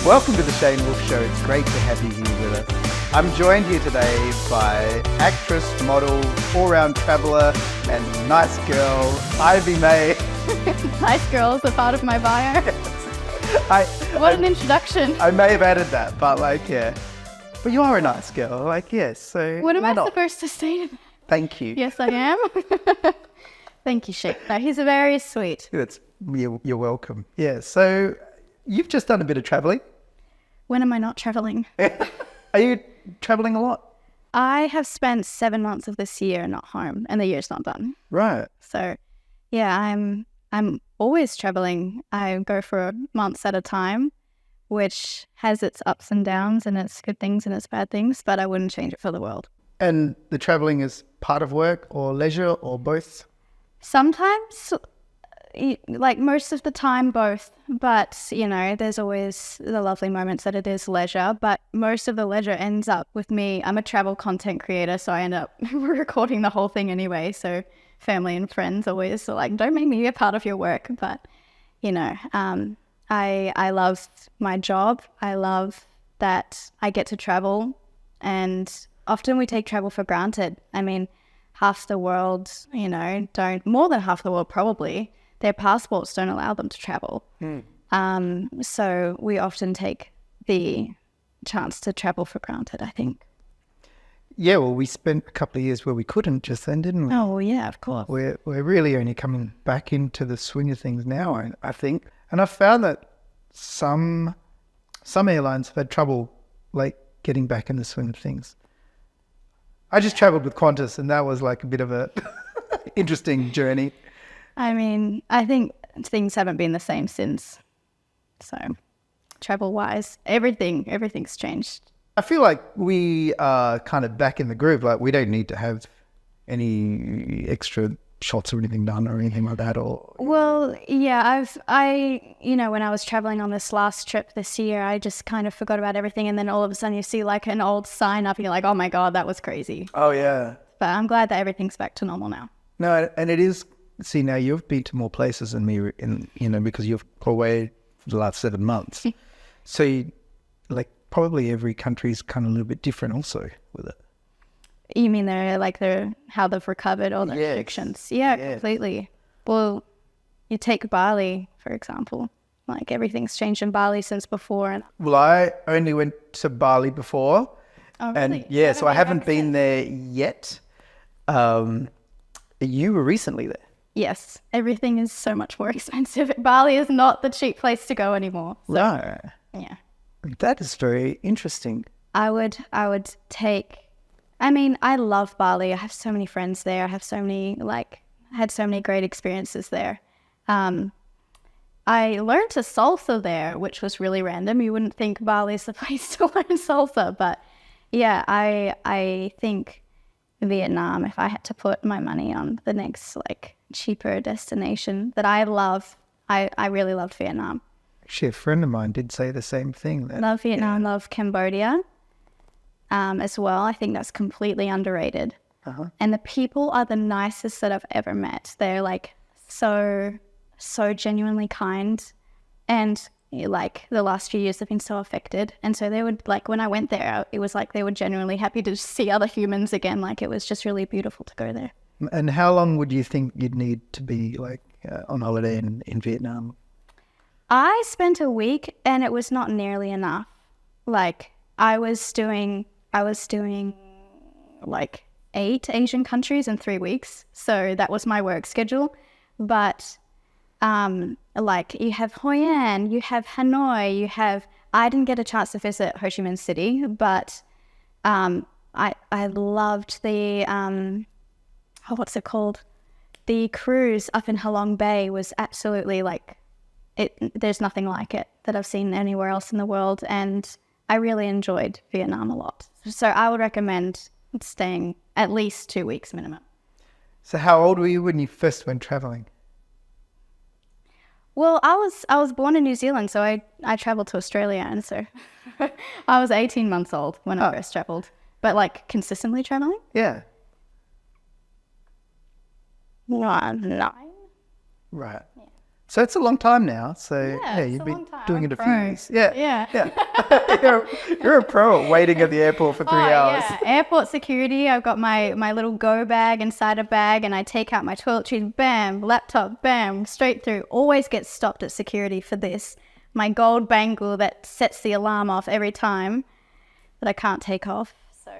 Welcome to the Shane Wolf Show. It's great to have you here with us. I'm joined here today by actress, model, all-round traveller and nice girl, Ivy May. Nice girl is a part of my bio. What an introduction. I may have added that, but yeah. But you are a nice girl, yes. So what am I supposed to say to that? Thank you. Yes, I am. Thank you, Shane. No, he's very sweet. You're welcome. Yeah, so you've just done a bit of travelling. When am I not travelling? Are you travelling a lot? I have spent 7 months of this year not home, and the year's not done. Right. So, yeah, I'm always travelling. I go for months at a time, which has its ups and downs and its good things and its bad things, but I wouldn't change it for the world. And the travelling is part of work or leisure or both? Sometimes, most of the time, both. But, there's always the lovely moments that it is leisure. But most of the leisure ends up with me. I'm a travel content creator, so I end up recording the whole thing anyway. So family and friends always are like, don't make me a part of your work. But, I love my job. I love that I get to travel. And often we take travel for granted. I mean, half the world, don't, more than half the world probably, their passports don't allow them to travel. So we often take the chance to travel for granted, I think. Yeah, well, we spent a couple of years where we couldn't just then, didn't we? Oh, yeah, of course. We're really only coming back into the swing of things now, I think. And I've found that some airlines have had trouble, getting back in the swing of things. I just travelled with Qantas, and that was a bit of a interesting journey. I mean, I think things haven't been the same since. So, travel-wise, everything's changed. I feel like we are kind of back in the groove. We don't need to have any extra shots or anything done or anything like that. Well, yeah, when I was traveling on this last trip this year, I just kind of forgot about everything. And then all of a sudden you see an old sign up and you're like, oh my God, that was crazy. Oh, yeah. But I'm glad that everything's back to normal now. No, and it is. See, now you've been to more places than me, because you've away for the last 7 months. So, probably every country's kind of a little bit different also with it. You mean they're how they've recovered all the restrictions? Yeah, completely. Well, you take Bali, for example. Everything's changed in Bali since before. Well, I only went to Bali before. Oh, really? And so I haven't been there yet. You were recently there. Yes, everything is so much more expensive. Bali is not the cheap place to go anymore. So, no. Yeah. That is very interesting. I would take, I love Bali. I have so many friends there. I have so many, had so many great experiences there. I learned to salsa there, which was really random. You wouldn't think Bali is the place to learn salsa, but yeah, I think Vietnam, if I had to put my money on the next cheaper destination that I love, I really loved Vietnam. Actually, a friend of mine did say the same thing. Love Vietnam, love Cambodia as well. I think that's completely underrated. And the people are the nicest that I've ever met. They're so genuinely kind, and the last few years have been so affected, and so they would when I went there, it was they were genuinely happy to see other humans again. It was just really beautiful to go there. And how long would you think you'd need to be on holiday in Vietnam? I spent a week, and it was not nearly enough. I was doing 8 Asian countries in 3 weeks, so that was my work schedule. But you have Hoi An, you have Hanoi, I didn't get a chance to visit Ho Chi Minh City, but I loved the what's it called? The cruise up in Halong Bay was absolutely there's nothing like it that I've seen anywhere else in the world, and I really enjoyed Vietnam a lot. So I would recommend staying at least 2 weeks minimum. So how old were you when you first went traveling? Well, I was born in New Zealand, so I traveled to Australia, and so I was 18 months old when I first traveled. But consistently traveling? Yeah. 9. Right. Yeah. So it's a long time now. So Yeah, it's you've a been long time. doing I'm it a few pro. years. Yeah. Yeah. You're a pro at waiting at the airport for 3 hours. Yeah, airport security. I've got my little go bag inside a bag, and I take out my toiletries, bam, laptop, bam, straight through. Always get stopped at security for this. My gold bangle that sets the alarm off every time that I can't take off. So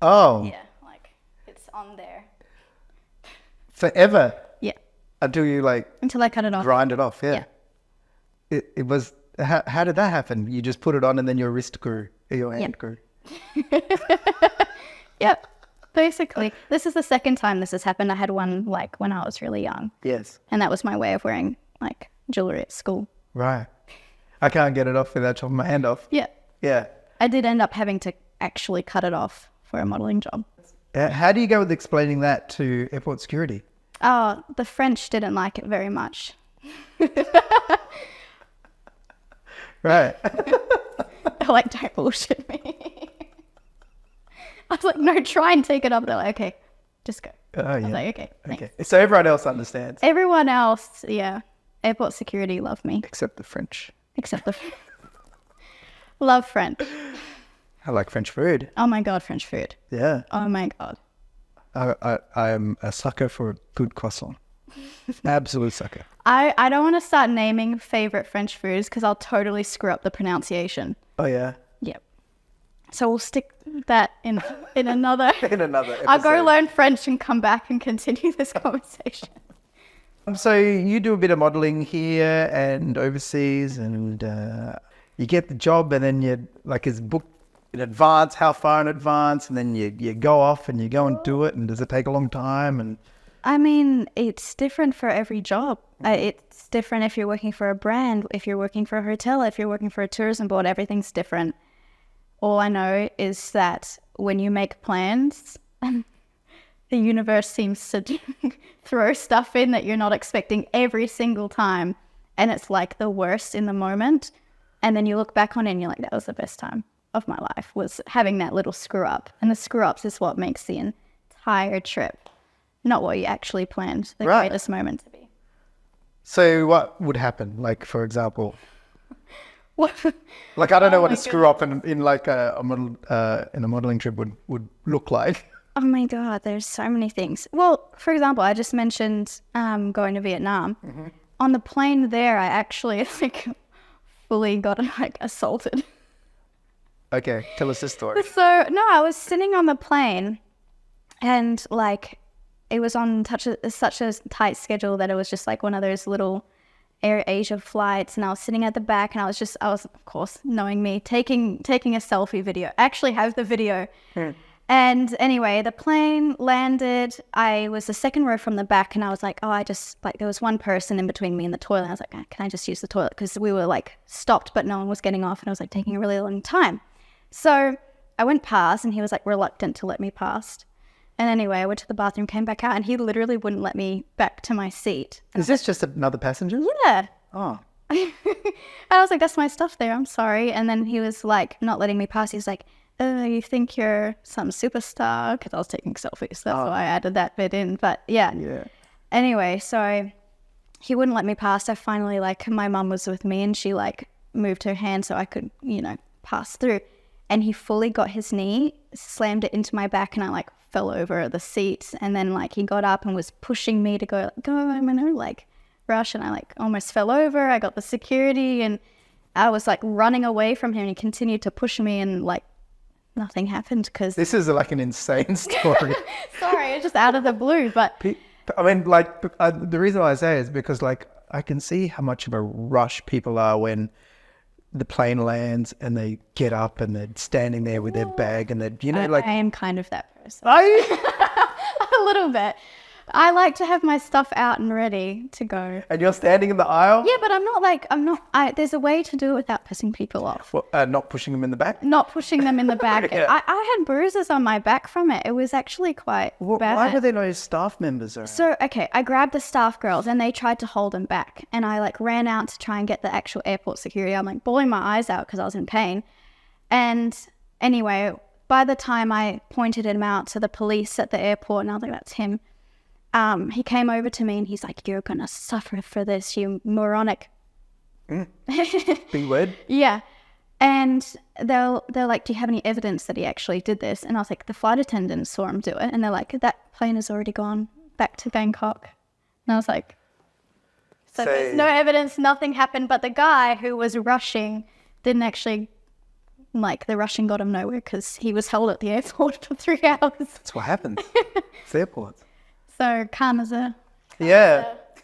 Oh, yeah, like it's on there. forever Yeah, until you like until I cut it off. grind it off. Yeah. Yeah. It was, how did that happen? You just put it on and then your wrist grew, or your hand grew. Yep. Basically, this is the second time this has happened. I had one like when I was really young, Yes. and that was my way of wearing like jewelry at school. Right. I can't get it off without chopping my hand off. Yeah. Yeah. I did end up having to actually cut it off for a modelling job. How do you go with explaining that to airport security? Oh, the French didn't like it very much. Right. They're like, don't bullshit me. I was like, no, try and take it up. They're like, okay, just go. Oh, I yeah. was like, okay, thanks. Okay. So everyone else understands, Everyone else, yeah, airport security love me, except the French. except the love French. I like French food. Oh my God, French food. Yeah. Oh my God. I'm a sucker for a good croissant. Absolute sucker. I don't want to start naming favorite French foods because I'll totally screw up the pronunciation. Oh, yeah. Yep. So we'll stick that in another. In another episode. I'll go learn French and come back and continue this conversation. So you do a bit of modelling here and overseas, and you get the job, and then you like it's booked in advance. How far in advance? And then you go off and you go and do it. And does it take a long time? And I mean, it's different for every job. It's different if you're working for a brand, if you're working for a hotel, if you're working for a tourism board, everything's different. All I know is that when you make plans, the universe seems to throw stuff in that you're not expecting every single time. And it's like the worst in the moment. And then you look back on it and you're like, that was the best time of my life, was having that little screw up. And the screw ups is what makes the entire trip not what you actually planned the Right. greatest moment to be. so what would happen? Like, for example, What? like I don't know what my a screw up in like a model in a modelling trip would look like. Oh my God, there's so many things. Well, for example, I just mentioned going to Vietnam. Mm-hmm. On the plane there, I actually like fully got like assaulted. Okay, tell us this story. So no, I was sitting on the plane, and like it was on such a tight schedule that it was just like one of those little Air Asia flights, and I was sitting at the back, and I was of course, knowing me, taking a selfie video. I actually have the video. And anyway, the plane landed. I was the second row from the back, and I was like, there was one person in between me and the toilet. I was like, can I just use the toilet? Because we were like stopped, but no one was getting off, and I was like taking a really long time. So I went past, and he was like reluctant to let me past. And anyway, I went to the bathroom, came back out, and he literally wouldn't let me back to my seat. Is this just another passenger? Yeah. Oh. And I was like, that's my stuff there, I'm sorry. And then he was like not letting me pass. He was like, you think you're some superstar? Because I was taking selfies. So that's why I added that bit in. But yeah. Anyway, so he wouldn't let me pass. I finally, like, my mum was with me, and she like moved her hand so I could, pass through. And he fully got his knee, slammed it into my back, and I like fell over the seat. And then like he got up and was pushing me to go, I'm in a like rush. And I like almost fell over. I got the security, and I was like running away from him, and he continued to push me, and like nothing happened because This is like an insane story. sorry, it's just out of the blue. But I mean, like, the reason why I say is because, like, I can see how much of a rush people are when the plane lands and they get up and they're standing there with their bag and they're, like... I am kind of that person. I, A little bit. I like to have my stuff out and ready to go. and you're standing in the aisle? Yeah, but there's a way to do it without pissing people off. Well, not pushing them in the back? Not pushing them in the back. Yeah. I had bruises on my back from it. It was actually quite bad. Why were there no staff members around? So, okay, I grabbed the staff girls, and they tried to hold them back. And I like ran out to try and get the actual airport security. I'm like bawling my eyes out because I was in pain. And anyway, by the time I pointed him out to the police at the airport, and I was like, that's him. he came over to me and he's like, "You're gonna suffer for this, you moronic." B word. Yeah. And they're like, "Do you have any evidence that he actually did this?" And I was like, "The flight attendants saw him do it." And they're like, "That plane has already gone back to Bangkok." And I was like, so there's no evidence, nothing happened. But the guy who was rushing didn't actually, like, the rushing got him nowhere because he was held at the airport for 3 hours. That's what happens. It's airports. So karma's a...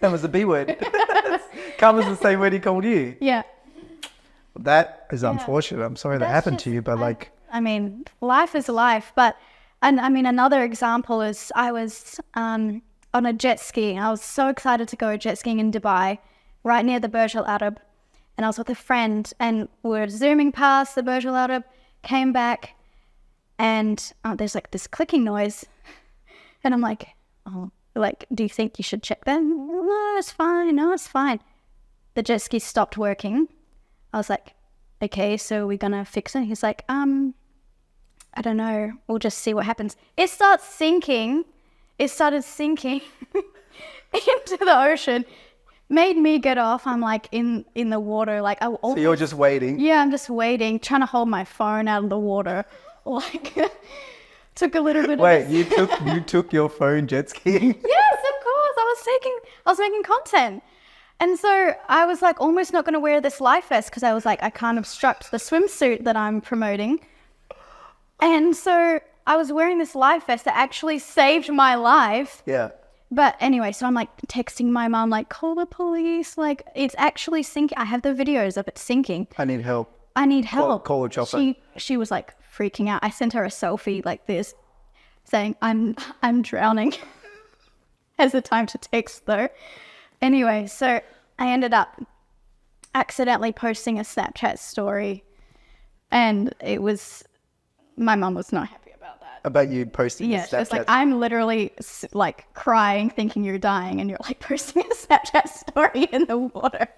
Karma's a B word. Karma's the same word he called you. Yeah. That is unfortunate. I'm sorry that happened to you, but I mean, life is life. But, and I mean, another example is I was on a jet ski. I was so excited to go jet skiing in Dubai, right near the Burj Al Arab. And I was with a friend and we were zooming past the Burj Al Arab, came back, and there's like this clicking noise. And I'm like, "Oh, like, do you think you should check that?" "No, it's fine. No, it's fine." The jet ski stopped working. I was like, "Okay, so we're gonna fix it?" He's like, "I don't know. We'll just see what happens." It started sinking into the ocean. Made me get off. I'm like in the water. Like, so you're just waiting. Yeah, I'm just waiting, trying to hold my phone out of the water. Like, took a little bit. Wait, you took your phone jet skiing? Yes, of course. I was making content. And so I was like almost not going to wear this life vest because I was like, I can't obstruct the swimsuit that I'm promoting. And so I was wearing this life vest that actually saved my life. Yeah. But anyway, so I'm like texting my mom, like, "Call the police. Like, it's actually sinking. I have the videos of it sinking. I need help. Call a chopper." She was like freaking out. I sent her a selfie like this saying, I'm drowning. Has the time to text though. Anyway, so I ended up accidentally posting a Snapchat story, and my mom was not happy about that. About you posting a Snapchat? Yeah, it's like, I'm literally like crying thinking you're dying and you're like posting a Snapchat story in the water.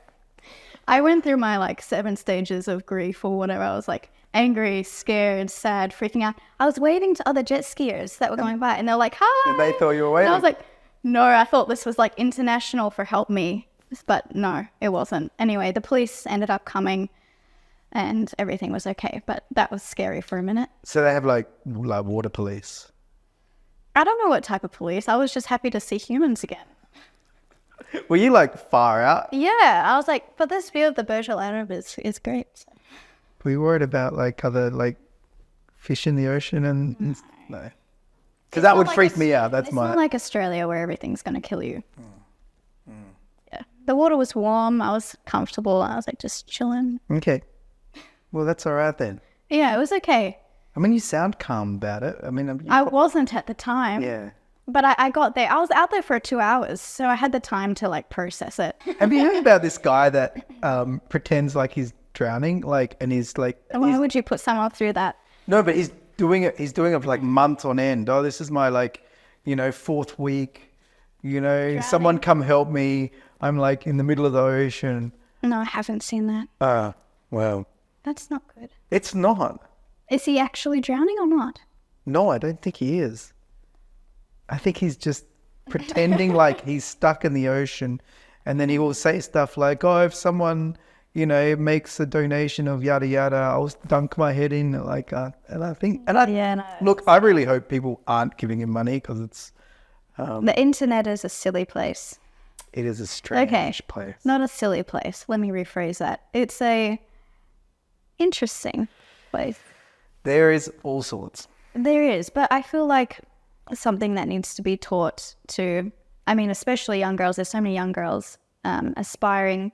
I went through my like 7 stages of grief or whatever. I was like angry, scared, sad, freaking out. I was waving to other jet skiers that were going by and they're like, "Hi." And they thought you were waving? And I was like, no, I thought this was like international for help me. But no, it wasn't. Anyway, the police ended up coming and everything was okay. But that was scary for a minute. So they have like water police? I don't know what type of police. I was just happy to see humans again. Were you like far out? Yeah, I was like, but this view of the Burj Al Arab is great. So. Were you worried about like other like fish in the ocean and no? Because that would freak me out. It's not like Australia where everything's going to kill you. Yeah. The water was warm. I was comfortable. I was like just chilling. Okay. Well, that's all right then. Yeah, it was okay. I mean, you sound calm about it. I mean, I wasn't at the time. Yeah. But I got there. I was out there for 2 hours, so I had the time to like process it. Have you heard about this guy that pretends like he's drowning, like, and he's like? Why would you put someone through that? No, but he's doing it. He's doing it for like months on end. Oh, this is my like, 4th week. Drowning. Someone come help me. I'm like in the middle of the ocean. No, I haven't seen that. Well. That's not good. It's not. Is he actually drowning or not? No, I don't think he is. I think he's just pretending like he's stuck in the ocean, and then he will say stuff like, "Oh, if someone, makes a donation of yada yada, I'll dunk my head in." Like, and I think, look, I really hope people aren't giving him money because it's. The internet is a silly place. It is a strange place. Not a silly place. Let me rephrase that. It's a interesting place. There is all sorts. There is, but I feel like something that needs to be taught to, especially young girls. There's so many young girls aspiring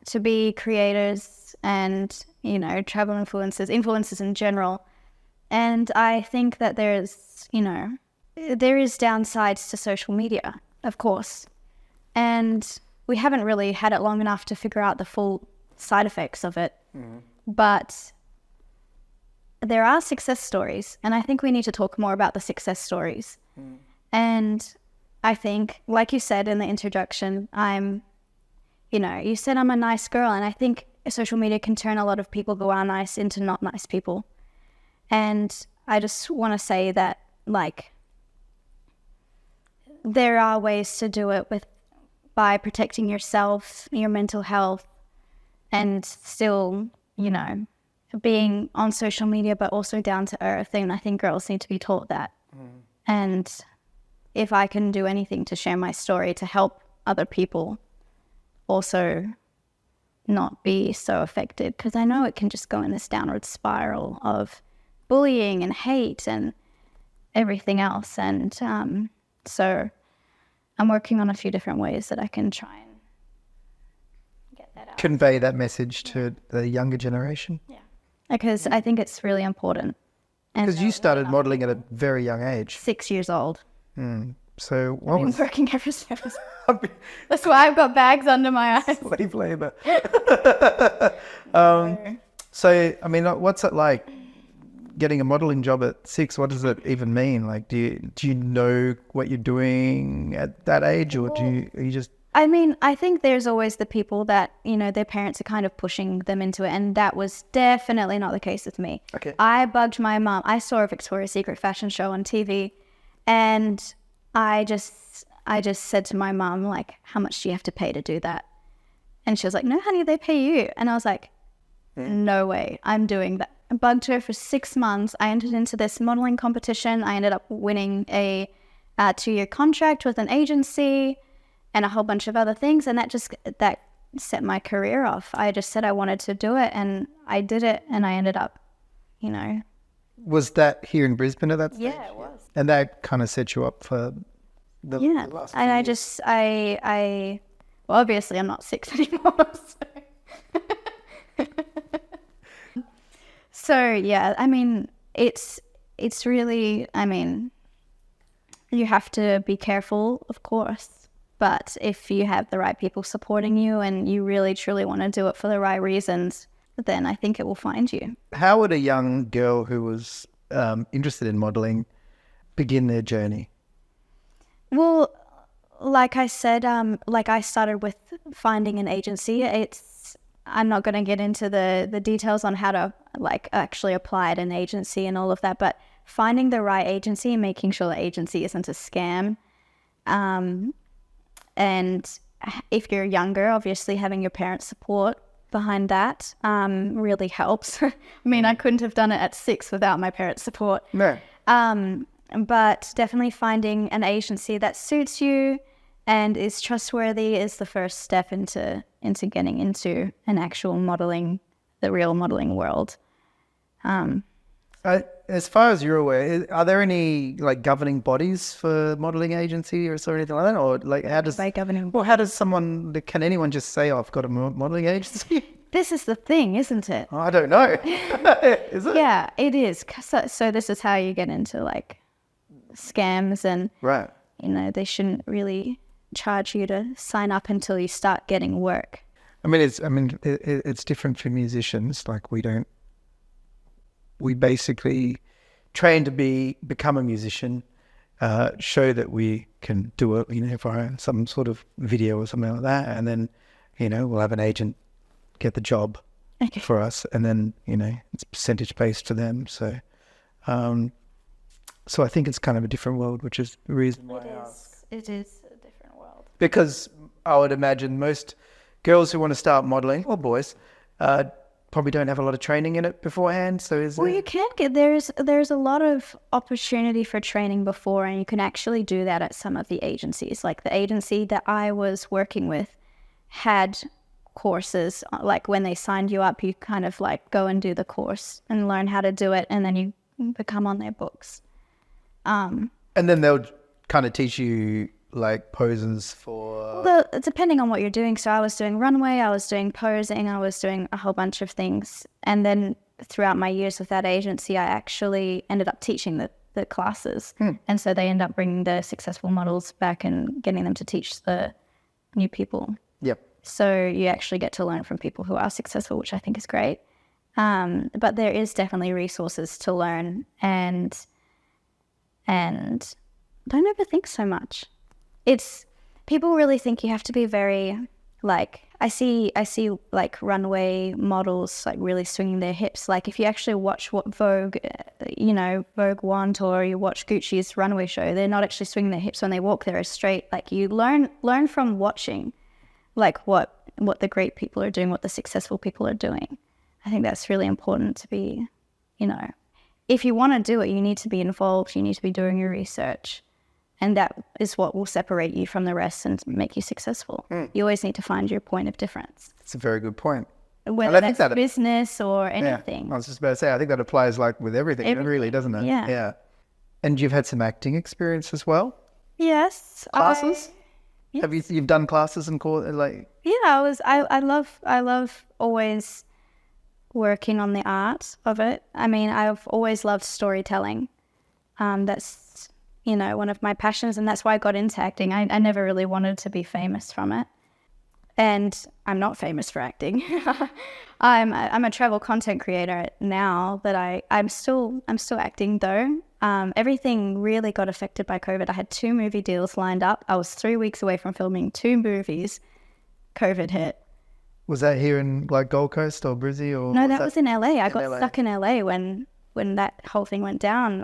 to be creators and, travel influencers in general. And I think that there is downsides to social media, of course. And we haven't really had it long enough to figure out the full side effects of it. Mm-hmm. But there are success stories, and I think we need to talk more about the success stories. Mm. And I think, like you said in the introduction, you said I'm a nice girl, and I think social media can turn a lot of people who are nice into not nice people. And I just want to say that, like, there are ways to do it by protecting yourself, your mental health, and still, being on social media, but also down to earth. And I think girls need to be taught that. And if I can do anything to share my story to help other people also not be so affected, because I know it can just go in this downward spiral of bullying and hate and everything else. And so I'm working on a few different ways that I can try and get that out. Convey that message to the younger generation. Yeah. Because I think it's really important. Because you started modelling at a very young age. 6 years old. So I've been working ever since. That's why I've got bags under my eyes. Slave labour. So, I mean, what's it like getting a modelling job at 6? What does it even mean? Like, do you know what you're doing at that age, or are you just... I mean, I think there's always the people that, their parents are kind of pushing them into it. And that was definitely not the case with me. Okay. I bugged my mum. I saw a Victoria's Secret fashion show on TV, and I just said to my mum, like, how much do you have to pay to do that? And she was like, no, honey, they pay you. And I was like, no way, I'm doing that. I bugged her for 6 months. I entered into this modeling competition. I ended up winning a 2-year contract with an agency and a whole bunch of other things. And that set my career off. I just said I wanted to do it, and I did it, and I ended up, Was that here in Brisbane at that stage? Yeah, it was. And that kind of set you up for the last few years. I well, obviously I'm not 6 anymore. So yeah, I mean, it's really, I mean, you have to be careful, of course. But if you have the right people supporting you and you really truly want to do it for the right reasons, then I think it will find you. How would a young girl who was interested in modelling begin their journey? Well, like I said, I started with finding an agency. I'm not going to get into the details on how to actually apply at an agency and all of that, but finding the right agency and making sure the agency isn't a scam. And if you're younger, obviously having your parents' support behind that really helps. I mean, I couldn't have done it at 6 without my parents' support. No. But definitely finding an agency that suits you and is trustworthy is the first step into getting into an actual modeling, the real modeling world. As far as you're aware, are there any governing bodies for modelling agency or anything like that, or how does can anyone just say, "Oh, I've got a modelling agency"? This is the thing, isn't it? I don't know. Is it? Yeah, it is. So this is how you get into scams, and right. They shouldn't really charge you to sign up until you start getting work. I mean, it's different for musicians. We basically train to become a musician, show that we can do it, via some sort of video or something like that, and then, we'll have an agent get the job for us, and then, it's percentage based to them. So, so I think it's kind of a different world, which is the reason why it is a different world. Because I would imagine most girls who want to start modeling, or boys, probably don't have a lot of training in it beforehand. So you can get there's a lot of opportunity for training before, and you can actually do that at some of the agencies. Like the agency that I was working with had courses. When they signed you up, you kind of go and do the course and learn how to do it, and then you become on their books. And then they'll kind of teach you poses for... depending on what you're doing. So I was doing runway, I was doing posing, I was doing a whole bunch of things. And then throughout my years with that agency, I actually ended up teaching the classes. And so they end up bringing the successful models back and getting them to teach the new people. Yep. So you actually get to learn from people who are successful, which I think is great. But there is definitely resources to learn, and don't overthink so much. People really think you have to be very I see like runway models like really swinging their hips. Like if you actually watch what Vogue want, or you watch Gucci's runway show, they're not actually swinging their hips when they walk. They're straight. Like you learn from watching, like what the great people are doing, what the successful people are doing. I think that's really important to be, if you want to do it, you need to be involved. You need to be doing your research. And that is what will separate you from the rest and make you successful. You always need to find your point of difference. It's a very good point. Whether that's business or anything. Yeah, I was just about to say, I think that applies like with everything. Really, doesn't it? Yeah. And you've had some acting experience as well? Yes. Classes? Yes. Have you've done classes and like? Yeah, I love always working on the art of it. I mean, I've always loved storytelling. That's one of my passions, and that's why I got into acting. I never really wanted to be famous from it, and I'm not famous for acting. I'm a travel content creator now, but I'm still acting though. Everything really got affected by COVID. I had 2 movie deals lined up. I was 3 weeks away from filming 2 movies. COVID hit. Was that here in like Gold Coast or Brizzy or? No, that was in LA. I got stuck in LA when that whole thing went down.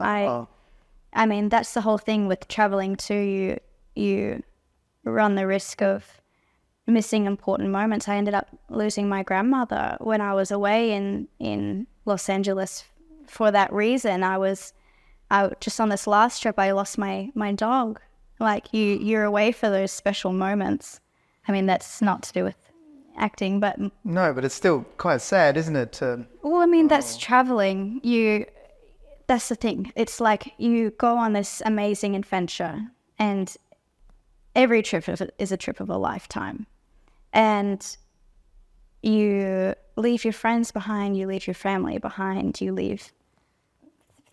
I mean, that's the whole thing with traveling too. You run the risk of missing important moments. I ended up losing my grandmother when I was away in Los Angeles for that reason. I just on this last trip, I lost my dog. Like you're away for those special moments. I mean, that's not to do with acting, but no, but it's still quite sad, isn't it? Well, I mean, that's traveling. That's the thing. It's like you go on this amazing adventure, and every trip is a trip of a lifetime. And you leave your friends behind, you leave your family behind, you leave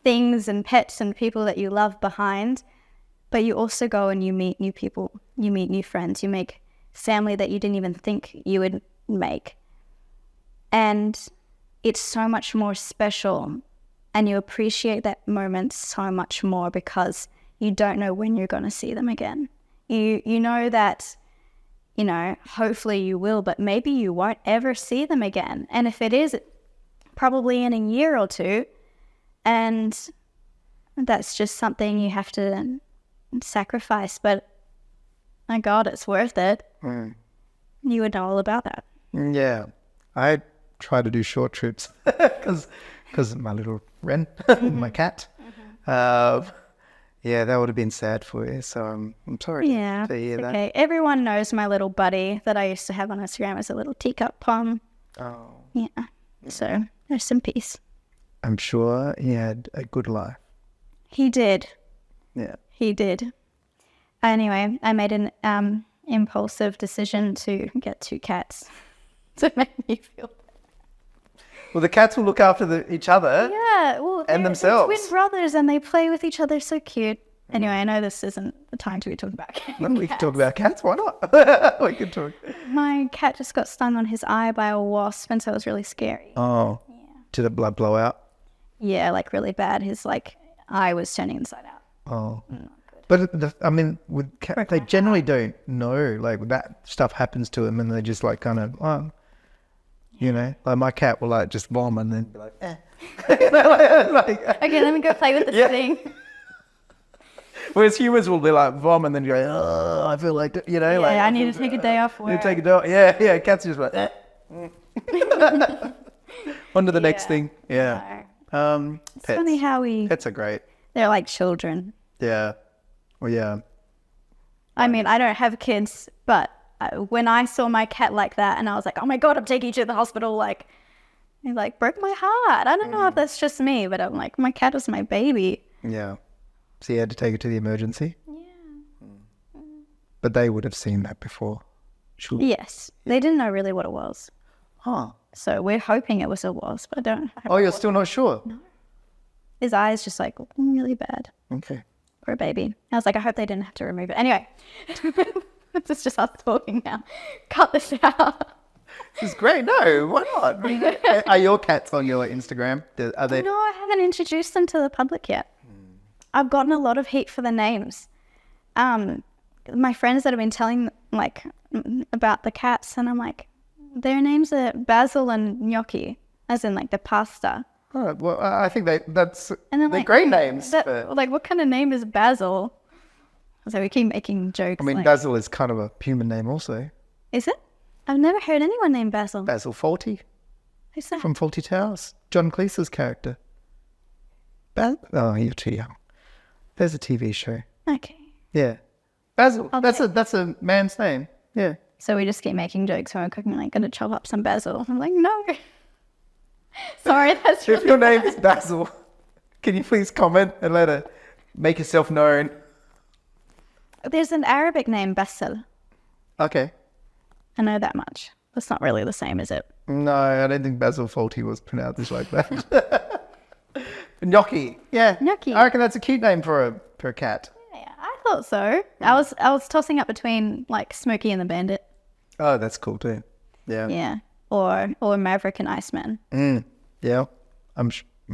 things and pets and people that you love behind. But you also go and you meet new people, you meet new friends, you make family that you didn't even think you would make. And it's so much more special. And you appreciate that moment so much more because you don't know when you're going to see them again. You know that, hopefully you will, but maybe you won't ever see them again. And if it is, probably in a year or 2. And that's just something you have to sacrifice. But my God, it's worth it. You would know all about that. Yeah. I try to do short trips because of my little Ren, my cat. Yeah, that would have been sad for you. So I'm sorry to hear that. Okay. Everyone knows my little buddy that I used to have on Instagram as a little teacup pom. Oh. Yeah. So rest in peace. I'm sure he had a good life. He did. Yeah. He did. Anyway, I made an impulsive decision to get 2 cats to make me feel better. Well, the cats will look after each other. Yeah, well, and themselves. They're twin brothers, and they play with each other. So cute. Anyway, I know this isn't the time to be talking about cats. No, we can talk about cats. Why not? We can talk. My cat just got stung on his eye by a wasp, and so it was really scary. Oh. Yeah. Did the blood blow out? Yeah, like really bad. His eye was turning inside out. Oh. But with cats, they generally don't know. Like that stuff happens to them, and they just like kind of, like my cat will like just vom and then be like, eh. Okay, let me go play with this thing. Whereas humans will be like vom and then go, oh, I feel like, I need to take a day off work. You take a day off. Yeah. Cats are just like, eh. On to the next thing. Yeah. It's funny how pets are great. They're like children. Yeah. Well, yeah. I mean, I don't have kids, but when I saw my cat like that, and I was like, oh my God, I'm taking you to the hospital. Like, it broke my heart. I don't know if that's just me, but I'm like, my cat was my baby. Yeah. So you had to take it to the emergency? Yeah. But they would have seen that before. Sure. Yes. They didn't know really what it was. Huh. So we're hoping it was a wasp, but I don't. Oh, you're still not sure? No. His eyes just really bad. Okay. For a baby. I was like, I hope they didn't have to remove it. Anyway, this is just us talking now. Cut this out. This is great. No, why not? Are your cats on your Instagram? Are they? No, I haven't introduced them to the public yet. I've gotten a lot of heat for the names. My friends that have been telling about the cats, and I'm like, Their names are Basil and Gnocchi, as in like the pasta. Oh, well, I think that's And then they're like great names. like what kind of name is Basil? So we keep making jokes. I mean, like, Basil is kind of a human name also. is it? I've never heard anyone named Basil. Basil Fawlty Who's that? from Fawlty Towers. John Cleese's character. Oh, you're too young. There's a TV show. Okay. Yeah. Basil. I'll That's a man's name. Yeah. So we just keep making jokes when we're cooking, like, gonna chop up some basil. I'm like, no. Sorry, that's If really your name is Basil, can you please comment and make yourself known? There's an Arabic name, Basil. Okay. I know that much. That's not really the same, is it? No, I don't think Basil Fawlty was pronounced like that. Gnocchi. Yeah. Gnocchi. I reckon that's a cute name for a cat. Yeah, I thought so. I was tossing up between like Smokey and the Bandit. Oh, that's cool too. Yeah. Yeah. Or Maverick and Iceman. Yeah. I'm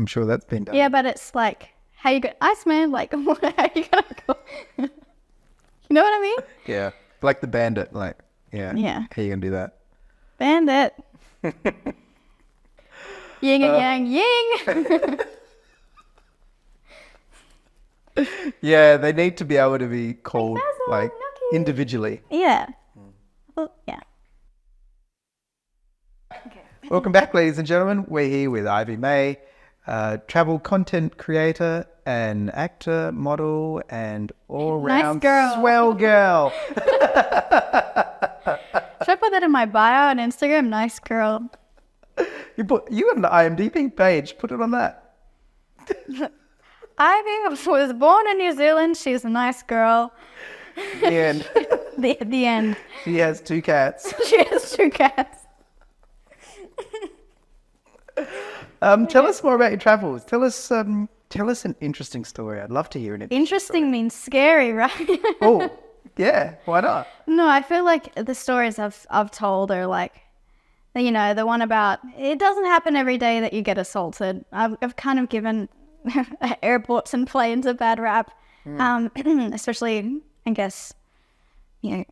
sure that's been done. Yeah, but it's like, how you go, Iceman? Like, how you gonna go? You know what I mean? Yeah. Like the bandit, like, yeah. Yeah. How you gonna do that? Bandit. Yin and yang, ying. Yeah, they need to be able to be called Basil, like Gnocchi. individually. Yeah. Well, yeah. Welcome back, ladies and gentlemen. We're here with Ivy May, travel content creator and actor, model, and all-round girl. swell girl. Should I put that in my bio on Instagram? Nice girl. You got an IMDb page. Put it on that. Ivy was born in New Zealand. She's a nice girl. The end. The end. She has 2 cats. She has 2 cats. Tell us more about your travels. Tell us an interesting story. I'd love to hear an Interesting means scary, right? Oh, yeah. Why not? No, I feel like the stories I've told are like, you know, the one about it doesn't happen every day that you get assaulted. I've kind of given airports and planes a bad rap, especially, I guess, you know,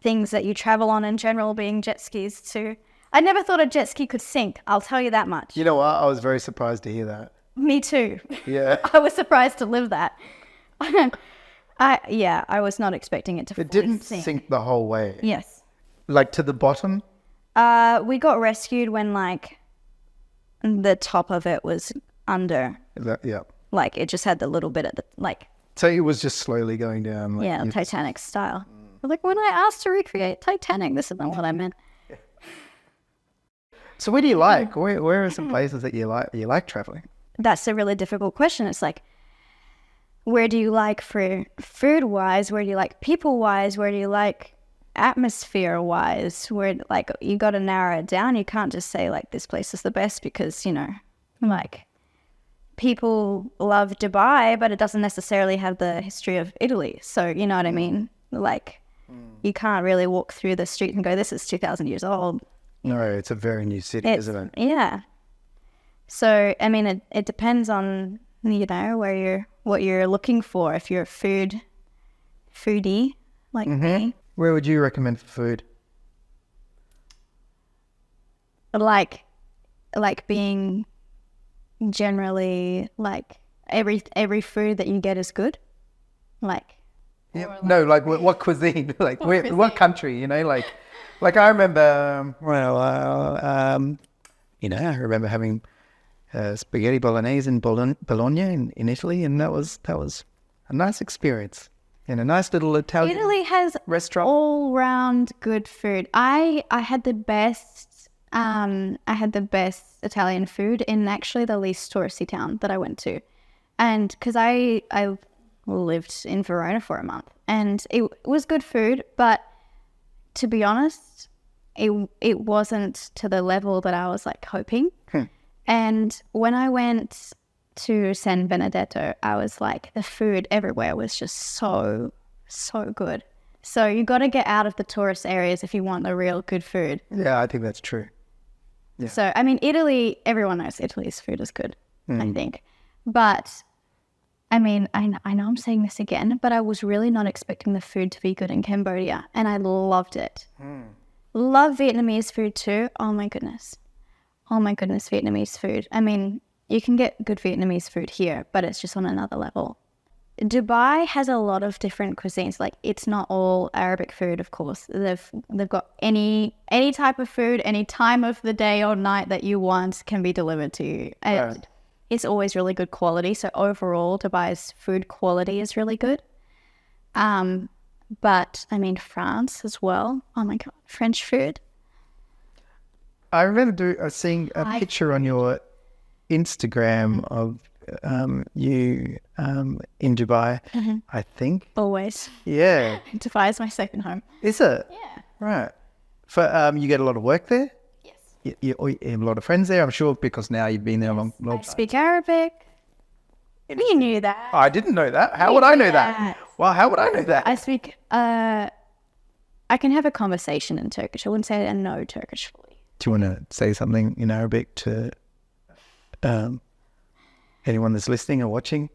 things that you travel on in general, being jet skis too. I never thought a jet ski could sink. I'll tell you that much. You know what? I was very surprised to hear that. Me too. Yeah. I was surprised to live that. I was not expecting it to. It didn't sink the whole way. Yes. Like to the bottom? We got rescued when like the top of it was under. Yeah. Like it just had the little bit at the like. So it was just slowly going down. Like Yeah, Titanic style. Like when I asked to recreate Titanic, this is not what I meant. So where do you like? Where are some places that you like traveling? That's a really difficult question. It's like, where do you like for food-wise? Where do you like people-wise? Where do you like atmosphere-wise? Where, like, you got to narrow it down. You can't just say, like, this place is the best because, you know, like, people love Dubai, but it doesn't necessarily have the history of Italy. So, you know what I mean? Like, you can't really walk through the street and go, this is 2,000 years old. No, it's a very new city, isn't it? Yeah. So, I mean, it depends on, you know, what you're looking for. If you're a foodie like me. Where would you recommend for food? Like being generally like every food that you get is good. Like. Yeah. No, like what cuisine? Like what country? You know, like I remember. You know, I remember having spaghetti bolognese in Bologna in Italy, and that was a nice experience in a nice little Italian. Italy has restaurant. all round good food. I had the best Italian food in actually the least touristy town that I went to, and because I lived in Verona for a month, and it was good food, but to be honest, it wasn't to the level that I was like hoping. And when I went to San Benedetto, I was like, the food everywhere was just so good. So you got to get out of the tourist areas if you want the real good food. Yeah, I think that's true. Yeah. So, I mean, Italy, everyone knows Italy's food is good, I think. But, I mean, I know I'm saying this again, but I was really not expecting the food to be good in Cambodia, and I loved it. Love Vietnamese food too. Oh my goodness, Vietnamese food. I mean, you can get good Vietnamese food here, but it's just on another level. Dubai has a lot of different cuisines. Like, it's not all Arabic food, of course. They've got any type of food, any time of the day or night that you want can be delivered to you. Right. It's always really good quality. So overall, Dubai's food quality is really good. But I mean, France as well. Oh my God, French food. I remember seeing a picture on your Instagram of you in Dubai, I think. Always. Yeah. Dubai is my second home. Is it? Yeah. Right. For you get a lot of work there? Yes. You have a lot of friends there, I'm sure, because now you've been there a long I time. speak Arabic. You knew that. I didn't know that. How would I know that? Well, how would I know that? I speak, I can have a conversation in Turkish. I wouldn't say I know Turkish fully. Do you want to say something in Arabic to anyone that's listening or watching?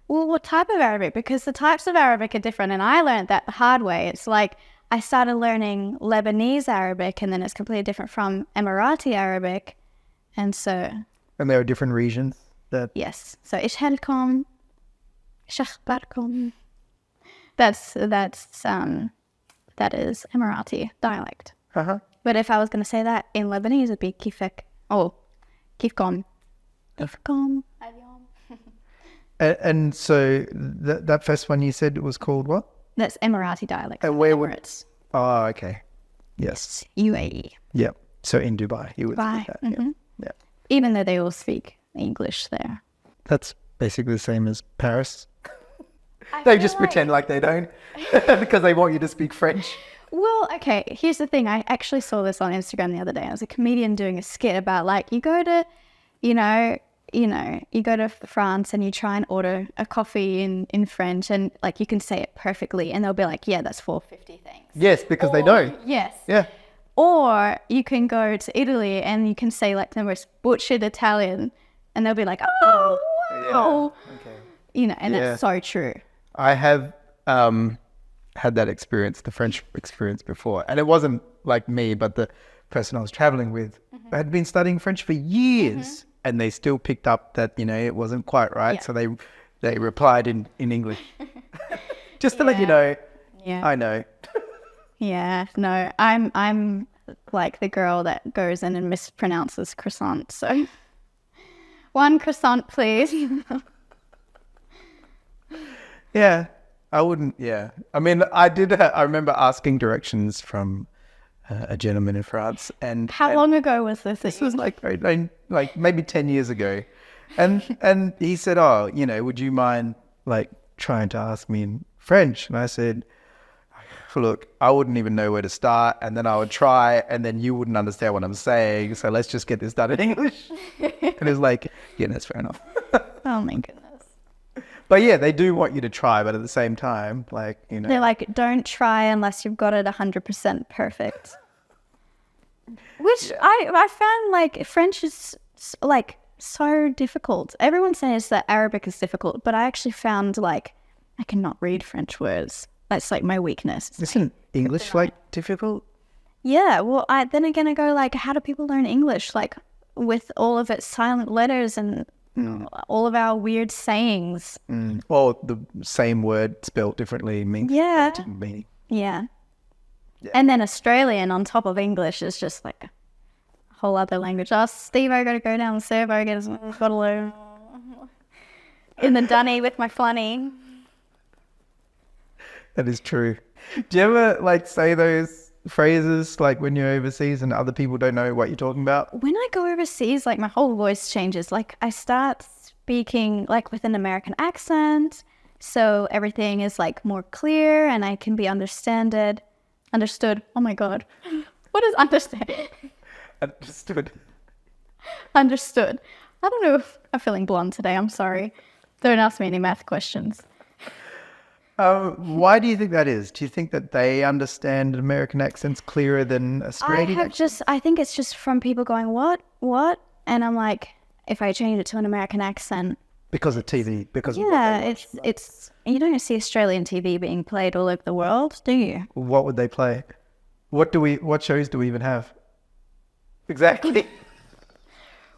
Well, what type of Arabic? Because the types of Arabic are different, and I learned that the hard way. It's like I started learning Lebanese Arabic, and then it's completely different from Emirati Arabic. And so... And there are different regions that... Yes. So, إيش حالكم? إيش أخباركم? That is Emirati dialect. Uh-huh. But if I was going to say that in Lebanese, it'd be kifek. Oh, kifkom. Kifkom. And so that first one you said was called what? That's Emirati dialect. And where would... Emirates. Oh, okay. Yes. UAE. Yeah. So in Dubai, you would Dubai. speak that. Yeah. Yeah. Even though they all speak English there. That's basically the same as Paris. They just pretend like they don't because they want you to speak French. Well, okay, here's the thing. I actually saw this on Instagram the other day. I was a comedian doing a skit about, like, you go to, you go to France and you try and order a coffee in French, and, like, you can say it perfectly and they'll be like, yeah, that's 450 things. Yes, because they don't. Yes. Yeah. Or you can go to Italy and you can say, like, the most butchered Italian and they'll be like, oh, wow. Yeah. Okay. And that's so true. I have had that experience, the French experience before. And it wasn't like me, but the person I was traveling with had been studying French for years and they still picked up that, it wasn't quite right. Yeah. So they replied in English. Just to let you know, Yeah. I know. Yeah, no, I'm like the girl that goes in and mispronounces croissant. So, one croissant, please. Yeah, I wouldn't. Yeah, I mean, I remember asking directions from a gentleman in France, and How long ago was this? this was like maybe 10 years ago, and he said, "Oh, would you mind like trying to ask me in French?" And I said, "Look, I wouldn't even know where to start, and then I would try, and then you wouldn't understand what I'm saying. So let's just get this done in English." And he was like, "Yeah, that's fair enough." Oh my goodness. But yeah, they do want you to try, but at the same time, like, They're like, don't try unless you've got it 100% perfect. Which I found, like, French is like so difficult. Everyone says that Arabic is difficult, but I actually found, like, I cannot read French words. That's like my weakness. Isn't English like difficult? Yeah, well, then again, I go, like, how do people learn English? Like, with all of its silent letters and all of our weird sayings. Or the same word spelled differently means different meaning. Yeah. And then Australian on top of English is just like a whole other language. Oh, Steve, I got to go down the servo, got to learn in the dunny with my flunny. That is true. Do you ever like say those phrases like when you're overseas and other people don't know what you're talking about? When I go overseas, like, my whole voice changes. Like, I start speaking like with an American accent, so everything is like more clear and I can be understood. Oh my God. What is understand? Understood. I don't know if I'm feeling blonde today. I'm sorry. Don't ask me any math questions. Why do you think that is? Do you think that they understand American accents clearer than Australian accents? I think it's just from people going, what? And I'm like, if I change it to an American accent. Because of TV, because of it's you don't see Australian TV being played all over the world, do you? what would they play? What shows do we even have? Exactly.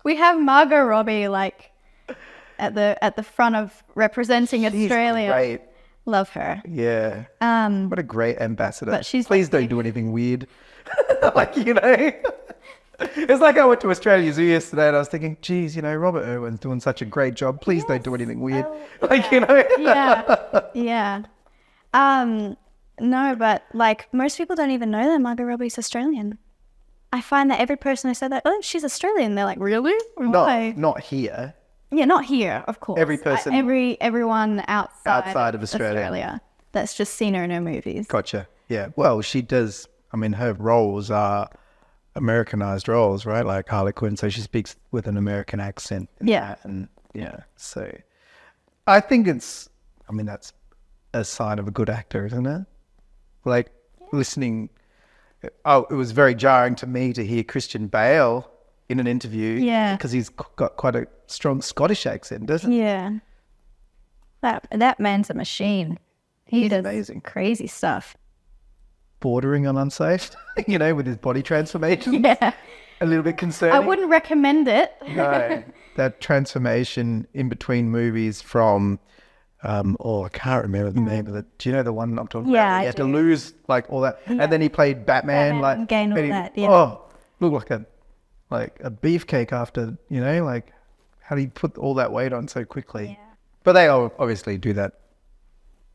We have Margot Robbie like at the front of representing Australia. Great. Love her. Yeah. What a great ambassador. But she's Please don't do anything weird. Like, you know. It's like I went to Australia Zoo yesterday and I was thinking, geez, you know, Robert Irwin's doing such a great job. Please don't do anything weird. Like, you know. Yeah. No, but like most people don't even know that Margot Robbie's Australian. I find that every person who said that, oh, she's Australian, they're like, really? Why? Not here. Yeah, not here, of course. Every person. Everyone outside of Australia. That's just seen her in her movies. Gotcha. Yeah. Well, she does. I mean, her roles are Americanized roles, right? Like Harley Quinn. So she speaks with an American accent. Yeah. And yeah. So I think that's a sign of a good actor, isn't it? Like listening. Oh, it was very jarring to me to hear Christian Bale in an interview. Yeah. Because he's got quite a strong Scottish accent, doesn't he? Yeah. That man's a machine. He does amazing. Crazy stuff. Bordering on unsafe, you know, with his body transformation. Yeah. A little bit concerning. I wouldn't recommend it. No. That transformation in between movies from, I can't remember the name of it. Do you know the one I'm talking about? Yeah, He had to lose like all that. Yeah. And then he played Batman like and gain all that, yeah. Oh, looked like a beefcake after, you know, like how do you put all that weight on so quickly? Yeah. But they obviously do that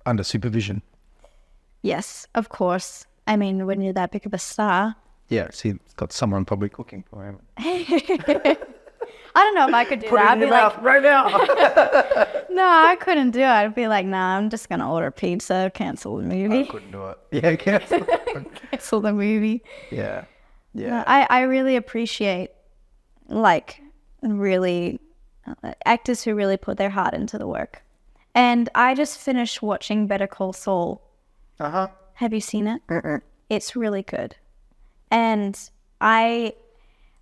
under supervision. Yes, of course. I mean, when you're that big of a star. Yeah, so he's got someone probably cooking for him. I don't know if I could do Put that. it in your mouth right now. No, I couldn't do it. I'd be like, nah, I'm just going to order pizza, cancel the movie. I couldn't do it. Yeah, cancel. Cancel the movie. Yeah. Yeah. No, I really appreciate, like, really actors who really put their heart into the work. And I just finished watching Better Call Saul. Uh-huh. Have you seen it? It's really good. And I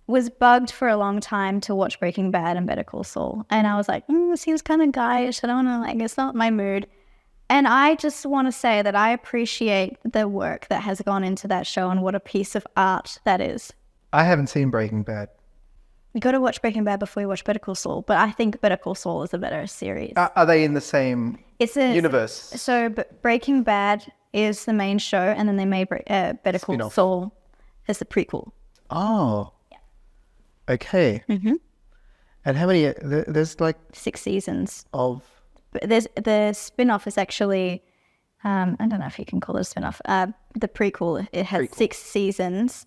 was bugged for a long time to watch Breaking Bad and Better Call Saul. And I was like, seems kind of guyish. I don't know, like, it's not my mood. And I just want to say that I appreciate the work that has gone into that show and what a piece of art that is. I haven't seen Breaking Bad. You got to watch Breaking Bad before you watch Better Call Saul. But I think Better Call Saul is a better series. Are they in the same universe? So Breaking Bad is the main show, and then they made Better Call Saul as the prequel. Oh. Yeah. Okay. Mm-hmm. And how many? There's like 6 seasons. Of. The spin-off is actually, I don't know if you can call it a spin-off. The prequel, it has 6 seasons,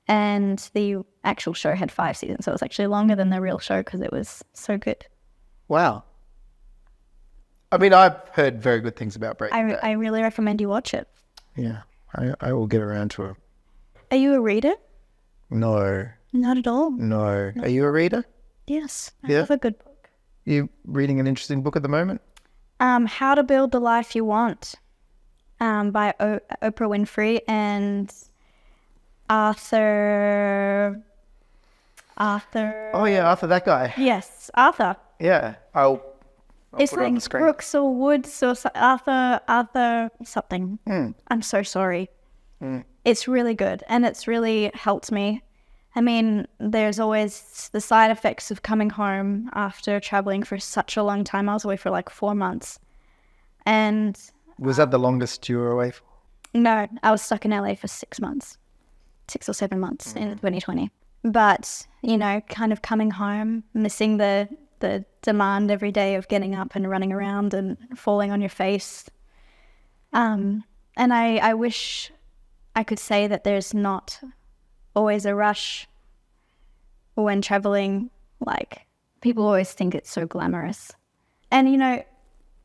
and the actual show had 5 seasons. So it was actually longer than the real show because it was so good. Wow. I mean, I've heard very good things about Breaking Bad. I really recommend you watch it. Yeah, I will get around to it. Are you a reader? No. Not at all. No. Are you a reader? Yes. I love a good book. You reading an interesting book at the moment? How to Build the Life You Want by Oprah Winfrey and Arthur. Oh, yeah, Arthur, that guy. Yes, Arthur. Yeah, I'll it's put it on like the screen. Brooks or Woods or Arthur something. I'm so sorry. It's really good and it's really helped me. I mean, there's always the side effects of coming home after traveling for such a long time. I was away for like 4 months. And was that the longest you were away for? No, I was stuck in LA for 6 months, 6 or 7 months in 2020. But, you know, kind of coming home, missing the demand every day of getting up and running around and falling on your face. And I wish I could say that there's not always a rush when traveling. Like, people always think it's so glamorous. And, you know,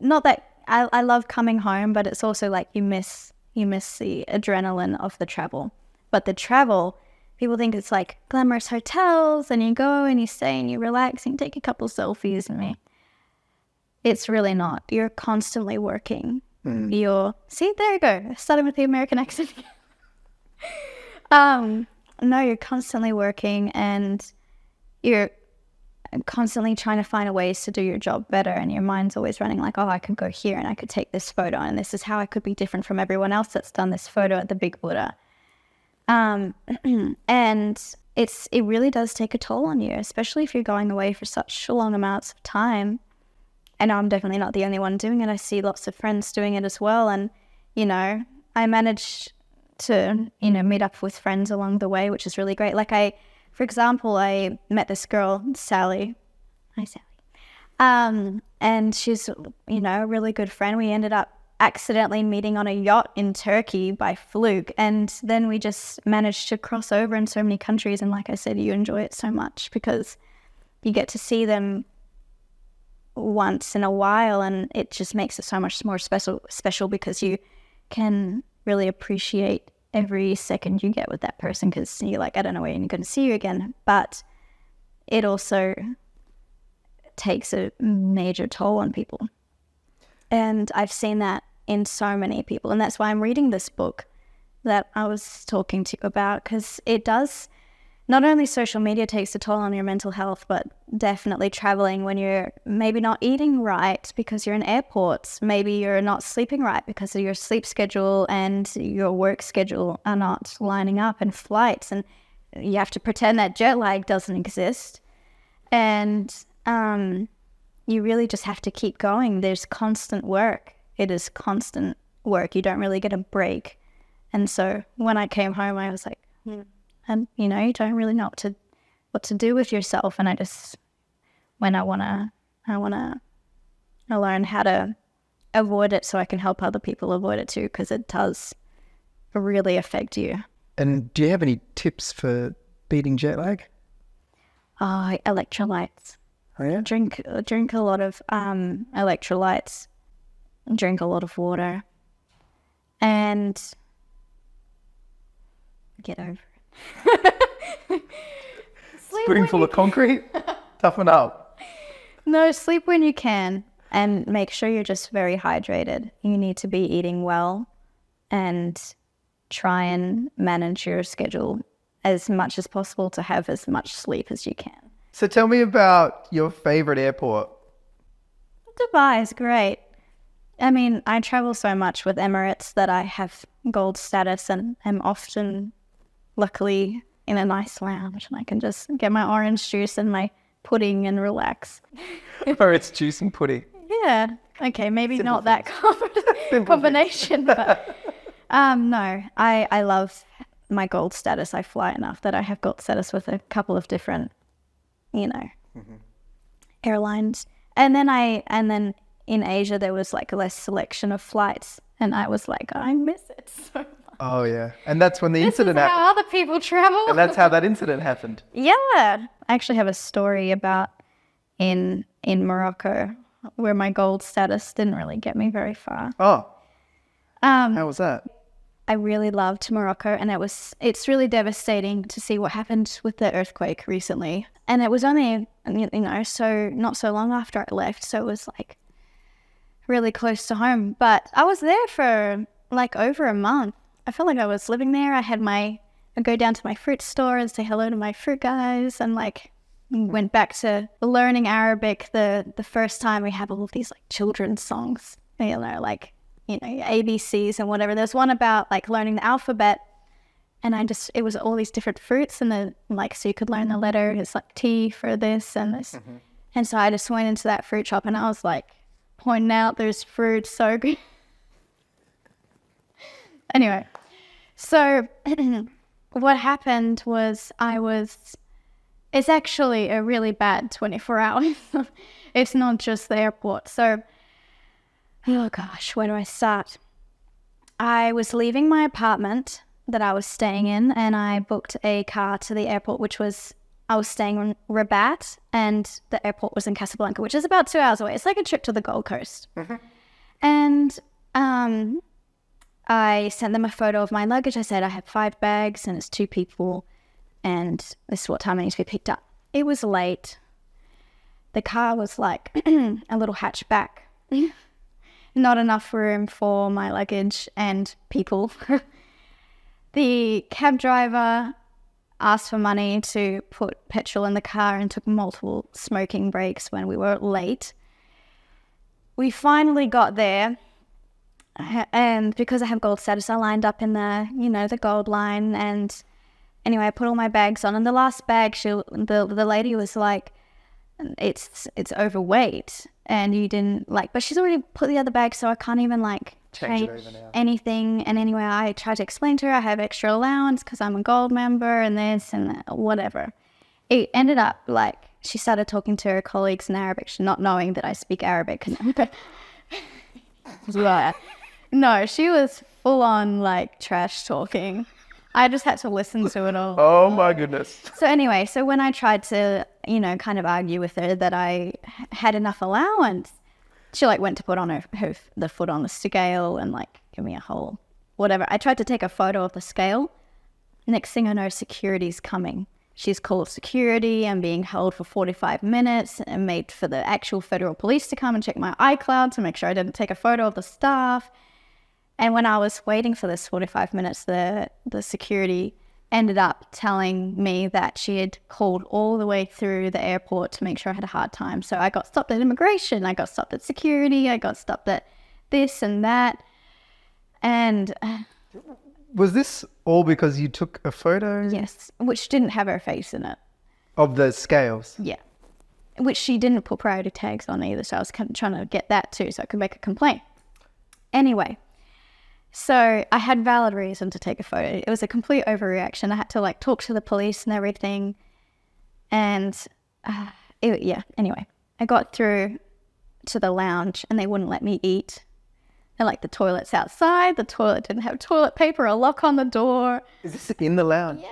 not that I love coming home, but it's also like you miss the adrenaline of the travel. But the travel, people think it's like glamorous hotels and you go and you stay and you relax and you take a couple selfies and me. It's really not. You're constantly working. See, there you go. Starting with the American accent. No, you're constantly working and you're constantly trying to find ways to do your job better, and your mind's always running like, oh, I could go here and I could take this photo and this is how I could be different from everyone else that's done this photo at the Big Buddha. And it really does take a toll on you, especially if you're going away for such long amounts of time. And I'm definitely not the only one doing it. I see lots of friends doing it as well. And, I managed to, meet up with friends along the way, which is really great. Like for example, I met this girl, Sally. Hi, Sally. And she's, a really good friend. We ended up accidentally meeting on a yacht in Turkey by fluke. And then we just managed to cross over in so many countries. And like I said, you enjoy it so much because you get to see them once in a while, and it just makes it so much more special because you can really appreciate every second you get with that person, because you're like, I don't know when you're going to see you again. But it also takes a major toll on people, and I've seen that in so many people, and that's why I'm reading this book that I was talking to you about, because it does. Not only social media takes a toll on your mental health, but definitely traveling when you're maybe not eating right because you're in airports. Maybe you're not sleeping right because of your sleep schedule and your work schedule are not lining up, and flights. And you have to pretend that jet lag doesn't exist. And you really just have to keep going. There's constant work. It is constant work. You don't really get a break. And so when I came home, I was like, and you don't really know what to do with yourself. And I just, when I wanna learn how to avoid it so I can help other people avoid it too, because it does really affect you. And do you have any tips for beating jet lag? Electrolytes. Oh yeah. Drink a lot of electrolytes. Drink a lot of water, and get over it. Spoonful of concrete? Toughen up. No, sleep when you can, and make sure you're just very hydrated. You need to be eating well and try and manage your schedule as much as possible to have as much sleep as you can. So tell me about your favorite airport. Dubai is great. I mean, I travel so much with Emirates that I have gold status and am often, luckily, in a nice lounge, and I can just get my orange juice and my pudding and relax. Or it's juice and pudding. Yeah. Okay, maybe Simple not that combination, but no, I love my gold status. I fly enough that I have gold status with a couple of different, airlines. And then in Asia there was like less selection of flights, and I was like, I miss it so much. Oh yeah, and that's when the incident happened. How other people travel. And that's how that incident happened. Yeah, I actually have a story about in Morocco where my gold status didn't really get me very far. Oh, how was that? I really loved Morocco, and it's really devastating to see what happened with the earthquake recently. And it was only, so not so long after I left, so it was like really close to home. But I was there for like over a month. I felt like I was living there. I'd go down to my fruit store and say hello to my fruit guys, and like went back to learning Arabic the first time. We have all of these like children's songs, like ABCs and whatever. There's one about like learning the alphabet, and it was all these different fruits, and so you could learn the letter. It's like T for this and this. Mm-hmm. And so I just went into that fruit shop and I was like pointing out those fruits, so good. Anyway, so what happened was it's actually a really bad 24 hours. It's not just the airport. So, oh gosh, where do I start? I was leaving my apartment that I was staying in, and I booked a car to the airport, I was staying in Rabat, and the airport was in Casablanca, which is about 2 hours away. It's like a trip to the Gold Coast. Mm-hmm. And I sent them a photo of my luggage. I said, I have 5 bags and it's 2 people, and this is what time I need to be picked up. It was late. The car was like a little hatchback. Not enough room for my luggage and people. The cab driver asked for money to put petrol in the car and took multiple smoking breaks when we were late. We finally got there. And because I have gold status, I lined up in the gold line. And anyway, I put all my bags on. And the last bag, the lady was like, it's overweight. And you didn't but she's already put the other bag, so I can't even change anything. And anyway, I tried to explain to her I have extra allowance because I'm a gold member and this and that, whatever. It ended up she started talking to her colleagues in Arabic, not knowing that I speak Arabic. No, she was full on trash talking. I just had to listen to it all. Oh my goodness. So anyway, when I tried to, kind of argue with her that I had enough allowance, she went to put on the foot on the scale and give me a whole whatever. I tried to take a photo of the scale. Next thing I know, security's coming. She's called security and being held for 45 minutes and made for the actual federal police to come and check my iCloud to make sure I didn't take a photo of the staff. And when I was waiting for this 45 minutes, the security ended up telling me that she had called all the way through the airport to make sure I had a hard time. So I got stopped at immigration, I got stopped at security, I got stopped at this and that. And was this all because you took a photo? Yes, which didn't have her face in it. Of the scales? Yeah. Which she didn't put priority tags on either. So I was kind of trying to get that too so I could make a complaint. Anyway, so I had valid reason to take a photo. It was a complete overreaction. I had to talk to the police and everything. And anyway, I got through to the lounge and they wouldn't let me eat. And the toilet's outside. The toilet didn't have toilet paper, a lock on the door. Is this in the lounge? Yeah.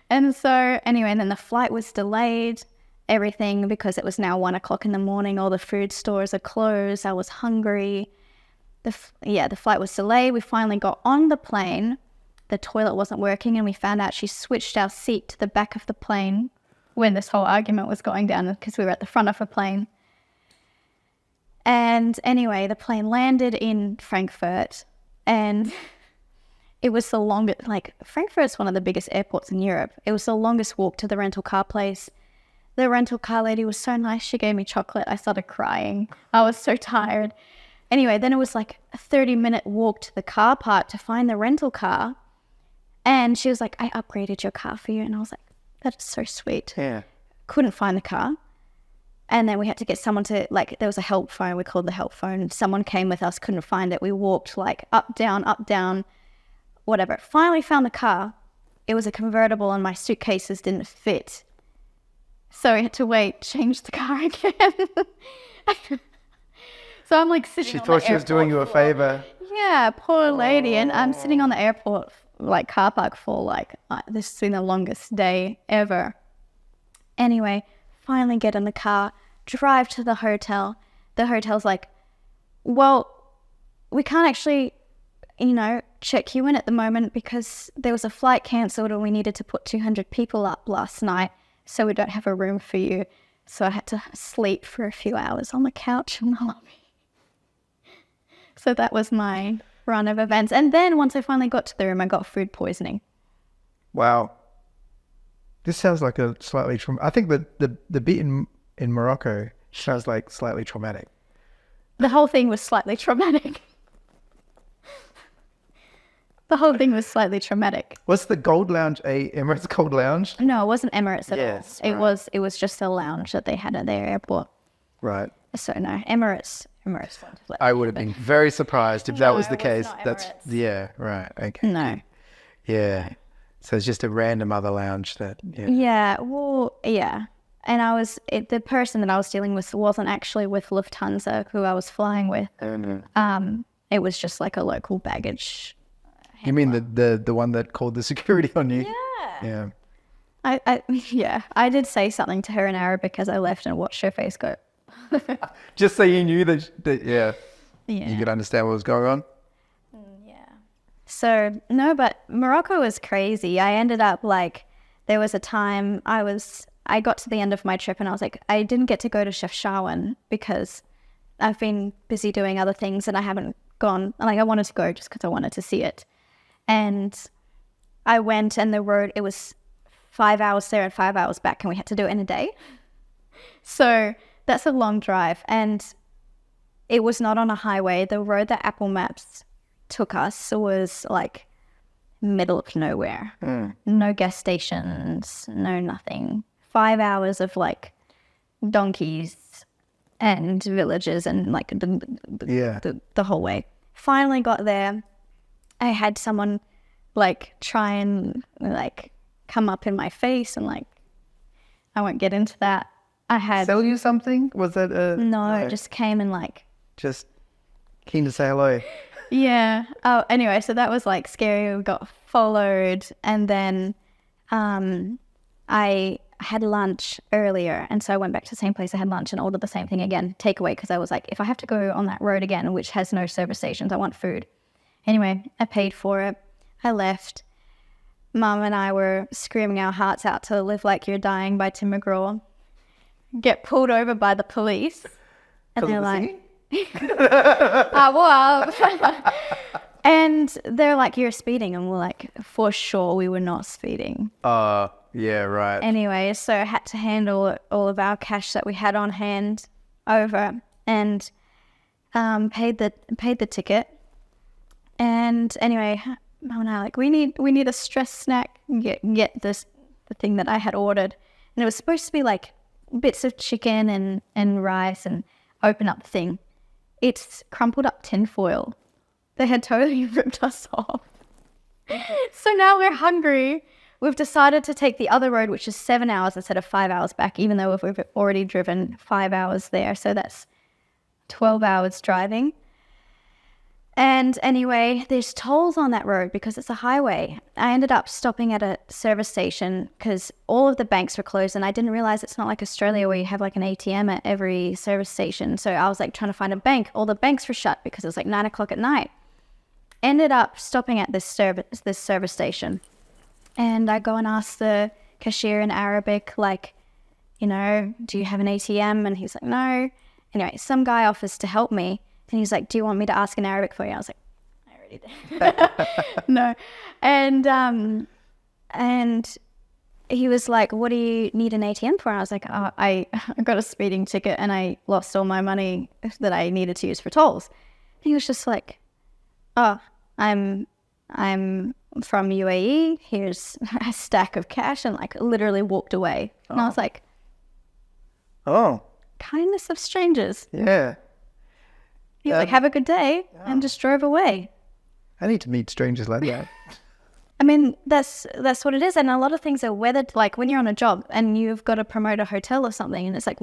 And so anyway, and then the flight was delayed, everything, because it was now 1 o'clock in the morning. All the food stores are closed. I was hungry. The flight was delayed. We finally got on the plane. The toilet wasn't working and we found out she switched our seat to the back of the plane when this whole argument was going down because we were at the front of a plane. And anyway, the plane landed in Frankfurt and it was the longest, Frankfurt's one of the biggest airports in Europe. It was the longest walk to the rental car place. The rental car lady was so nice. She gave me chocolate. I started crying. I was so tired. Anyway, then it was a 30-minute walk to the car park to find the rental car. And she was like, I upgraded your car for you. And I was like, that is so sweet. Yeah. Couldn't find the car. And then we had to get someone to, there was a help phone. We called the help phone. Someone came with us, couldn't find it. We walked up, down, whatever. Finally found the car. It was a convertible and my suitcases didn't fit. So we had to wait, change the car again. So I'm sitting She on thought the she was doing you a favor. Yeah, poor lady. And I'm sitting on the airport, car park for this has been the longest day ever. Anyway, finally get in the car, drive to the hotel. The hotel's well, we can't actually, check you in at the moment because there was a flight cancelled and we needed to put 200 people up last night. So we don't have a room for you. So I had to sleep for a few hours on the couch in the lobby. So that was my run of events. And then once I finally got to the room, I got food poisoning. Wow. This sounds like a slightly I think the bit in Morocco sounds slightly traumatic. The whole thing was slightly traumatic. The whole thing was slightly traumatic. Was the Gold Lounge a Emirates Gold Lounge? No, it wasn't Emirates at Yes, all. right. It was just a lounge that they had at their airport. Right. So no, Emirates won't have let I me, would have but- been very surprised if that No, was the it was case. not That's Emirates. yeah, right. Okay. No. Yeah. So it's just a random other lounge that Yeah, well, yeah. And the person that I was dealing with wasn't actually with Lufthansa, who I was flying with. It was just a local baggage. You mean the one that called the security on you? Yeah. Yeah. I did say something to her in Arabic as I left and watched her face go. Just so you knew that Yeah. you could understand what was going on. Yeah. So, no, but Morocco was crazy. I ended up there was a time I got to the end of my trip and I was I didn't get to go to Chefchaouen because I've been busy doing other things and I haven't gone. I wanted to go just because I wanted to see it. And I went and the road, it was 5 hours there and 5 hours back and we had to do it in a day. So that's a long drive. And it was not on a highway. The road that Apple Maps took us was like middle of nowhere. No gas stations, no nothing. 5 hours of like donkeys and villages and like the whole way. Finally got there. I had someone like try and like come up in my face and like, I won't get into that. I had Sell you something? Was that no, it just came and like just keen to say hello? Yeah. Oh, anyway, so that was like scary. We got followed, and then I had lunch earlier, and so I went back to the same place. I had lunch and ordered the same thing again, takeaway, because I was like, if I have to go on that road again, which has no service stations, I want food. Anyway, I paid for it. I left. Mum and I were screaming our hearts out to Live Like You're Dying by Tim McGraw. Get pulled over by the police. And they're like, and they're like, you're speeding. And we're like, for sure we were not speeding. Yeah, right. Anyway, so I had to handle all of our cash that we had on hand over, and paid the ticket. And anyway, Mum and I were like, we need a stress snack. Get the thing that I had ordered, and it was supposed to be like bits of chicken and rice, and open up the thing. It's crumpled up tinfoil. They had totally ripped us off. So now we're hungry. We've decided to take the other road, which is 7 hours instead of 5 hours back, even though we've already driven 5 hours there. So that's 12 hours driving. And anyway, there's tolls on that road because it's a highway. I ended up stopping at a service station because all of the banks were closed, and I didn't realize it's not like Australia where you have like an ATM at every service station. So I was like trying to find a bank. All the banks were shut because it was like 9 o'clock at night. Ended up stopping at this service station. And I go and ask the cashier in Arabic, like, you know, do you have an ATM? And he's like, no. Anyway, some guy offers to help me. And he's like, do you want me to ask in Arabic for you? I was like, I already did. No. And he was like, what do you need an ATM for? And I was like, oh, I got a speeding ticket and I lost all my money that I needed to use for tolls. And he was just like, oh, I'm from UAE. Here's a stack of cash, and like literally walked away. And I was like, oh, kindness of strangers. Yeah. He's like, have a good day, and just drove away. I need to meet strangers like that. I mean, that's what it is. And a lot of things are weathered, like when you're on a job and you've got to promote a hotel or something, and it's like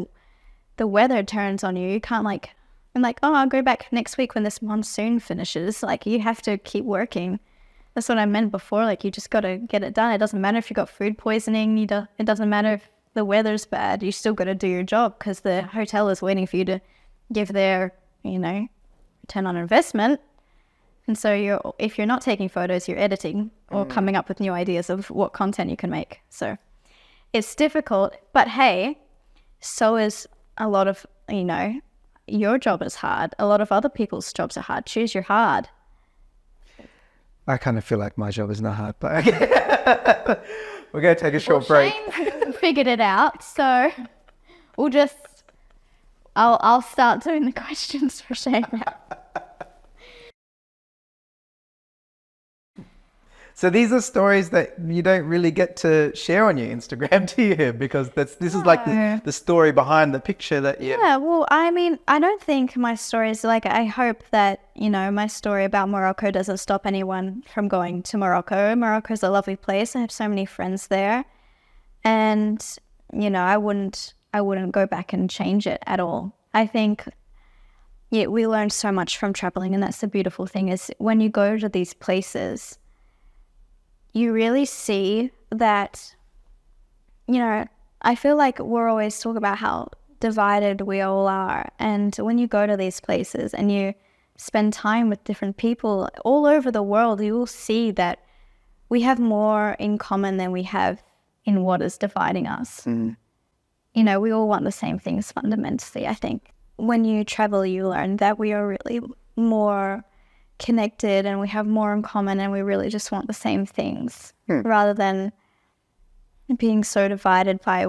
the weather turns on you. You can't like, I'm like, oh, I'll go back next week when this monsoon finishes. Like, you have to keep working. That's what I meant before. Like, you just got to get it done. It doesn't matter if you got food poisoning. It doesn't matter if the weather's bad. You still got to do your job because the hotel is waiting for you to give their, you know, return on investment. And so if you're not taking photos, you're editing or coming up with new ideas of what content you can make. So it's difficult, but hey, so is a lot of, you know, your job is hard. A lot of other people's jobs are hard. Choose your hard. I kind of feel like my job is not hard, but we're going to take a short break. Shane figured it out, so we'll just, I'll start doing the questions for Shane now. So these are stories that you don't really get to share on your Instagram, do you? Because this is like the story behind the picture that you... Yeah, well, I mean, I don't think my story is like, I hope that, you know, my story about Morocco doesn't stop anyone from going to Morocco. Morocco's a lovely place. I have so many friends there. And, you know, I wouldn't go back and change it at all. I think, yeah, we learn so much from traveling, and that's the beautiful thing is when you go to these places, you really see that, you know, I feel like we're always talking about how divided we all are. And when you go to these places and you spend time with different people all over the world, you will see that we have more in common than we have in what is dividing us. You know, we all want the same things fundamentally, I think. When you travel, you learn that we are really more connected and we have more in common, and we really just want the same things rather than being so divided by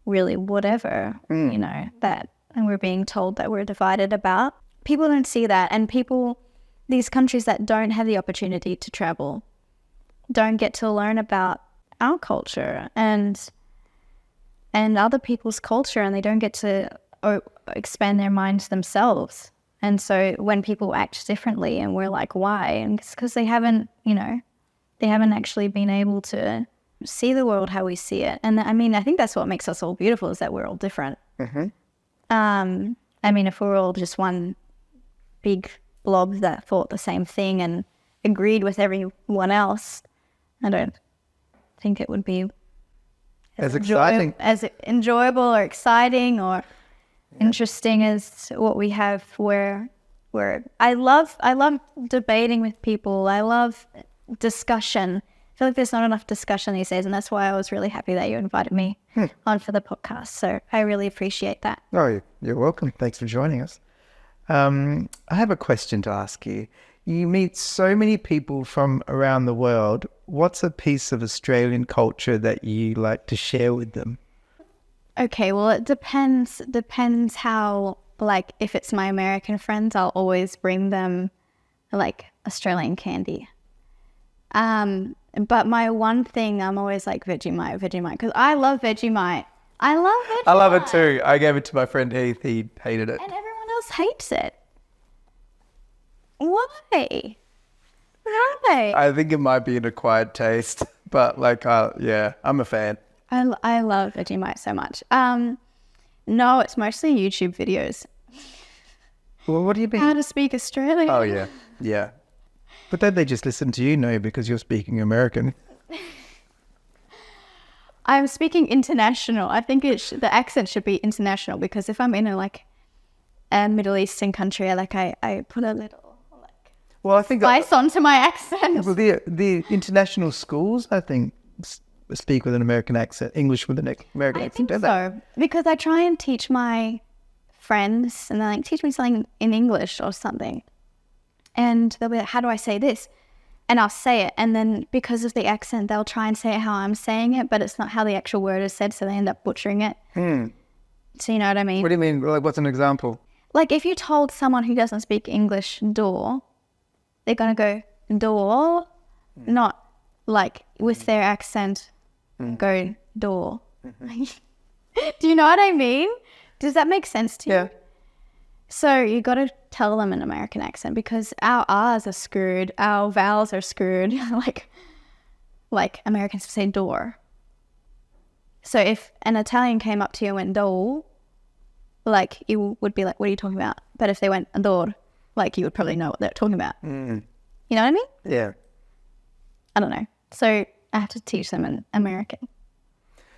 really whatever, you know, that, and we're being told that we're divided about. people don't see that, and these countries that don't have the opportunity to travel don't get to learn about our culture and other people's culture, and they don't get to expand their minds themselves. And so when people act differently and we're like, why? And it's because they haven't actually been able to see the world how we see it. And I mean, I think that's what makes us all beautiful, is that we're all different. Mm-hmm. I mean, if we're all just one big blob that thought the same thing and agreed with everyone else, I don't think it would be as exciting, as enjoyable or exciting or interesting as what we have. Where I love debating with people. I love discussion. I feel like there's not enough discussion these days, and that's why I was really happy that you invited me on for the podcast. So I really appreciate that. Oh, you're welcome. Thanks for joining us. I have a question to ask you. You meet so many people from around the world. What's a piece of Australian culture that you like to share with them? Okay, well, it depends how, like, if it's my American friends, I'll always bring them, like, Australian candy. But my one thing, I'm always like Vegemite, because I love Vegemite. I love it too. I gave it to my friend Heath. He hated it. And everyone else hates it. Why? Why? I think it might be an acquired taste, but like, yeah, I'm a fan. I love Vegemite so much. No, it's mostly YouTube videos. Well, what do you mean? How to speak Australian. Oh, yeah. Yeah. But then they just listen to you, no, because you're speaking American. I'm speaking international. I think the accent should be international, because if I'm in a Middle Eastern country, I put a little I think spice onto my accent. Well, the international schools, I think, speak with an American accent, English with an American accent. I think so, because I try and teach my friends, and they're like, teach me something in English or something. And they'll be like, how do I say this? And I'll say it. And then because of the accent, they'll try and say it how I'm saying it, but it's not how the actual word is said, so they end up butchering it. So you know what I mean? What do you mean? Like, what's an example? Like, if you told someone who doesn't speak English door, they're going to go door, not like with their accent, go door. Do you know what I mean? Does that make sense to you? Yeah. So you got to tell them an American accent, because our R's are screwed, our vowels are screwed, like Americans say door. So if an Italian came up to you and went door, like you would be like, what are you talking about? But if they went door, like you would probably know what they're talking about. You know what I mean? Yeah. I don't know. So I have to teach them an American.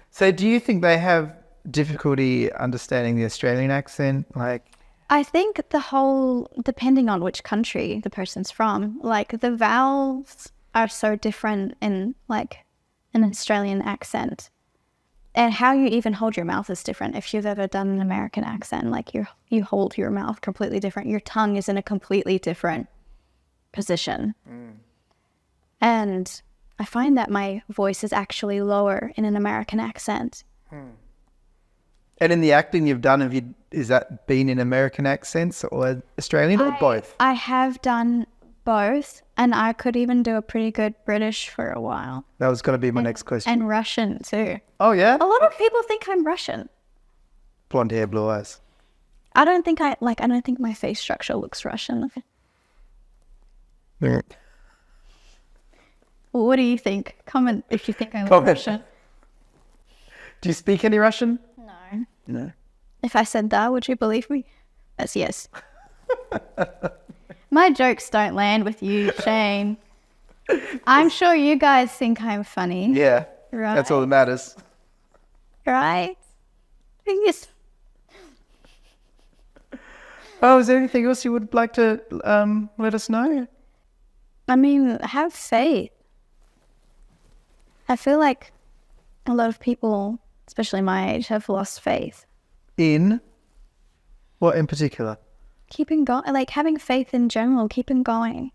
So do you think they have difficulty understanding the Australian accent? Like, I think depending on which country the person's from, like the vowels are so different in like an Australian accent. And how you even hold your mouth is different. If you've ever done an American accent, like you hold your mouth completely different. Your tongue is in a completely different position. And I find that my voice is actually lower in an American accent. And in the acting you've done, is that been in American accents or Australian or both? I have done both, and I could even do a pretty good British for a while. That was going to be my next question. And Russian too. Oh, yeah? A lot of people think I'm Russian. Blonde hair, blue eyes. I don't think my face structure looks Russian. Yeah. Well, what do you think? Comment if you think I look Comment. Russian. Do you speak any Russian? No. No. If I said that, would you believe me? That's yes. My jokes don't land with you, Shane. I'm sure you guys think I'm funny. Yeah. Right. That's all that matters. Right? Yes. Oh, is there anything else you would like to let us know? I mean, have faith. I feel like a lot of people, especially my age, have lost faith. In? What in particular? Keeping going, like having faith in general, keeping going.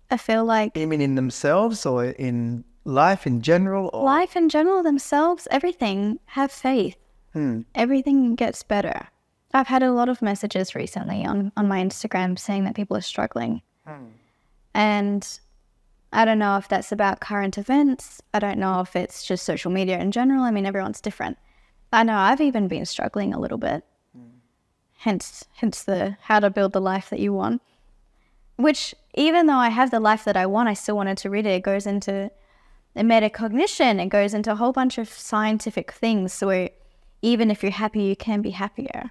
I feel like... You mean in themselves or in life in general? Or? Life in general, themselves, everything. Have faith. Everything gets better. I've had a lot of messages recently on my Instagram saying that people are struggling. And I don't know if that's about current events. I don't know if it's just social media in general. I mean, everyone's different. I know I've even been struggling a little bit. Hence the how to build the life that you want. Which, even though I have the life that I want, I still wanted to read it. It goes into the metacognition. It goes into a whole bunch of scientific things. So even if you're happy, you can be happier.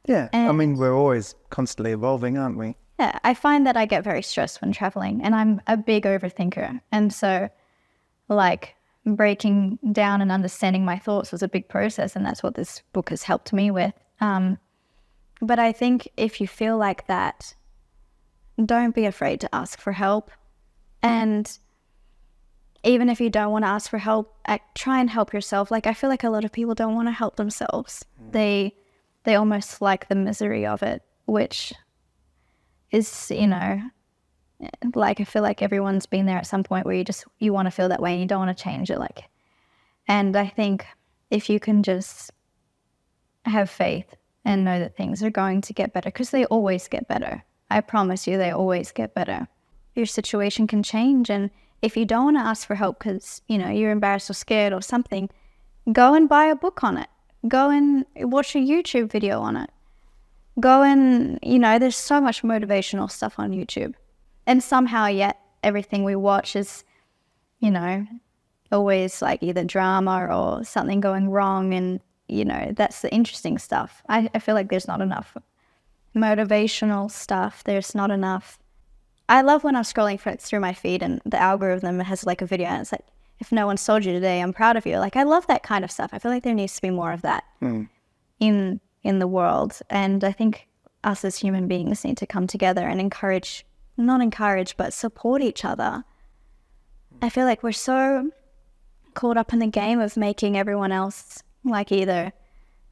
Yeah. And I mean, we're always constantly evolving, aren't we? yeah, I find that I get very stressed when traveling, and I'm a big overthinker. And so, like, breaking down and understanding my thoughts was a big process, and that's what this book has helped me with. But I think if you feel like that, don't be afraid to ask for help. And even if you don't want to ask for help, try and help yourself. Like, I feel like a lot of people don't want to help themselves. They almost like the misery of it, which is, you know, like, I feel like everyone's been there at some point where you want to feel that way and you don't want to change it. Like, and I think if you can just have faith and know that things are going to get better, because they always get better. I promise you, they always get better. Your situation can change, and if you don't want to ask for help because, you know, you're embarrassed or scared or something, go and buy a book on it. Go and watch a YouTube video on it. Go and, you know, there's so much motivational stuff on YouTube. And somehow yet everything we watch is, you know, always like either drama or something going wrong. And, you know, that's the interesting stuff. I feel like there's not enough motivational stuff. There's not enough. I love when I'm scrolling through my feed and the algorithm has like a video and it's like, if no one sold you today, I'm proud of you. Like, I love that kind of stuff. I feel like there needs to be more of that in the world. And I think us as human beings need to come together and not encourage, but support each other. I feel like we're so caught up in the game of making everyone else like either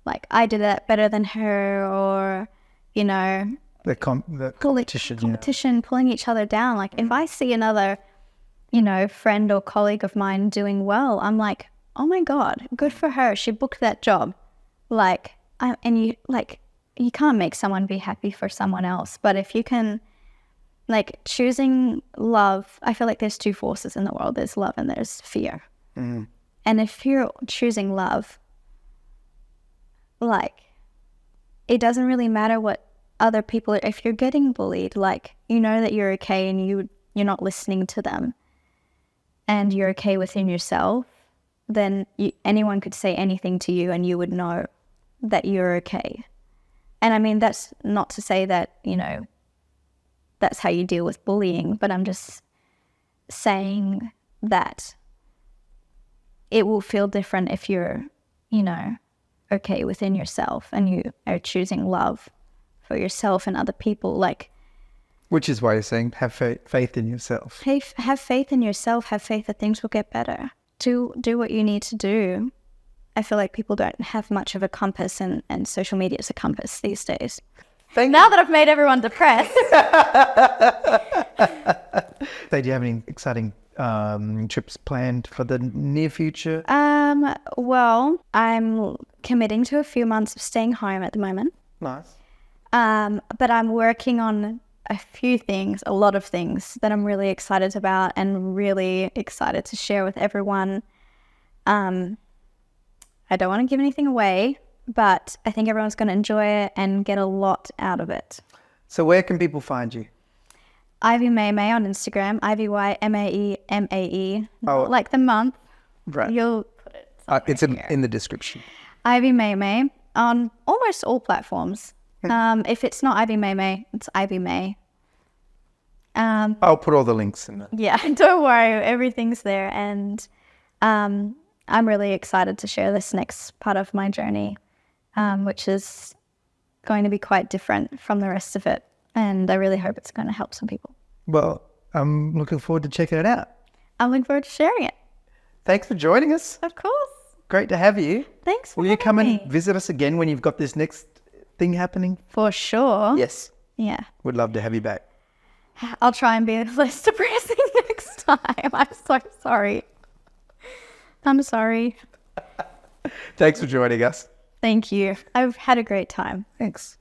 like I did that better than her, or, you know, The competition. pulling each other down. Like, if I see another, you know, friend or colleague of mine doing well, I'm like, oh my God, good for her. She booked that job. Like, you can't make someone be happy for someone else. But if you can, like, choosing love, I feel like there's two forces in the world. There's love and there's fear. And if you're choosing love, like, it doesn't really matter what other people are. If you're getting bullied, like, you know that you're okay and you're not listening to them and you're okay within yourself, then anyone could say anything to you and you would know that you're okay. And I mean, that's not to say that, you know, that's how you deal with bullying, but I'm just saying that it will feel different if you're, you know, okay within yourself and you are choosing love for yourself and other people. Like, which is why you're saying have faith in yourself. Have faith in yourself. Have faith that things will get better. Do what you need to do. I feel like people don't have much of a compass, and social media is a compass these days. Now that I've made everyone depressed. So do you have any exciting trips planned for the near future? Well, I'm committing to a few months of staying home at the moment. Nice. But I'm working on a lot of things that I'm really excited about and really excited to share with everyone. I don't want to give anything away, but I think everyone's going to enjoy it and get a lot out of it. So where can people find you? Ivy May on Instagram, IvyMaeMae, like the month. Right. You'll put it. It's in the description. Ivy May on almost all platforms. If it's not Ivy May, it's Ivy May. I'll put all the links in there. Yeah, don't worry, everything's there. And I'm really excited to share this next part of my journey, which is going to be quite different from the rest of it. And I really hope it's going to help some people. Well, I'm looking forward to checking it out. I'm looking forward to sharing it. Thanks for joining us. Of course. Great to have you. Thanks for Will you come having and me. visit us again when you've got this next thing happening? For sure. Yes. Yeah. Would love to have you back. I'll try and be less depressing next time. I'm so sorry. I'm sorry. Thanks for joining us. Thank you. I've had a great time. Thanks.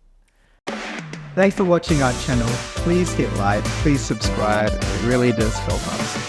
Thanks for watching our channel. Please hit like, please subscribe. It really does help us.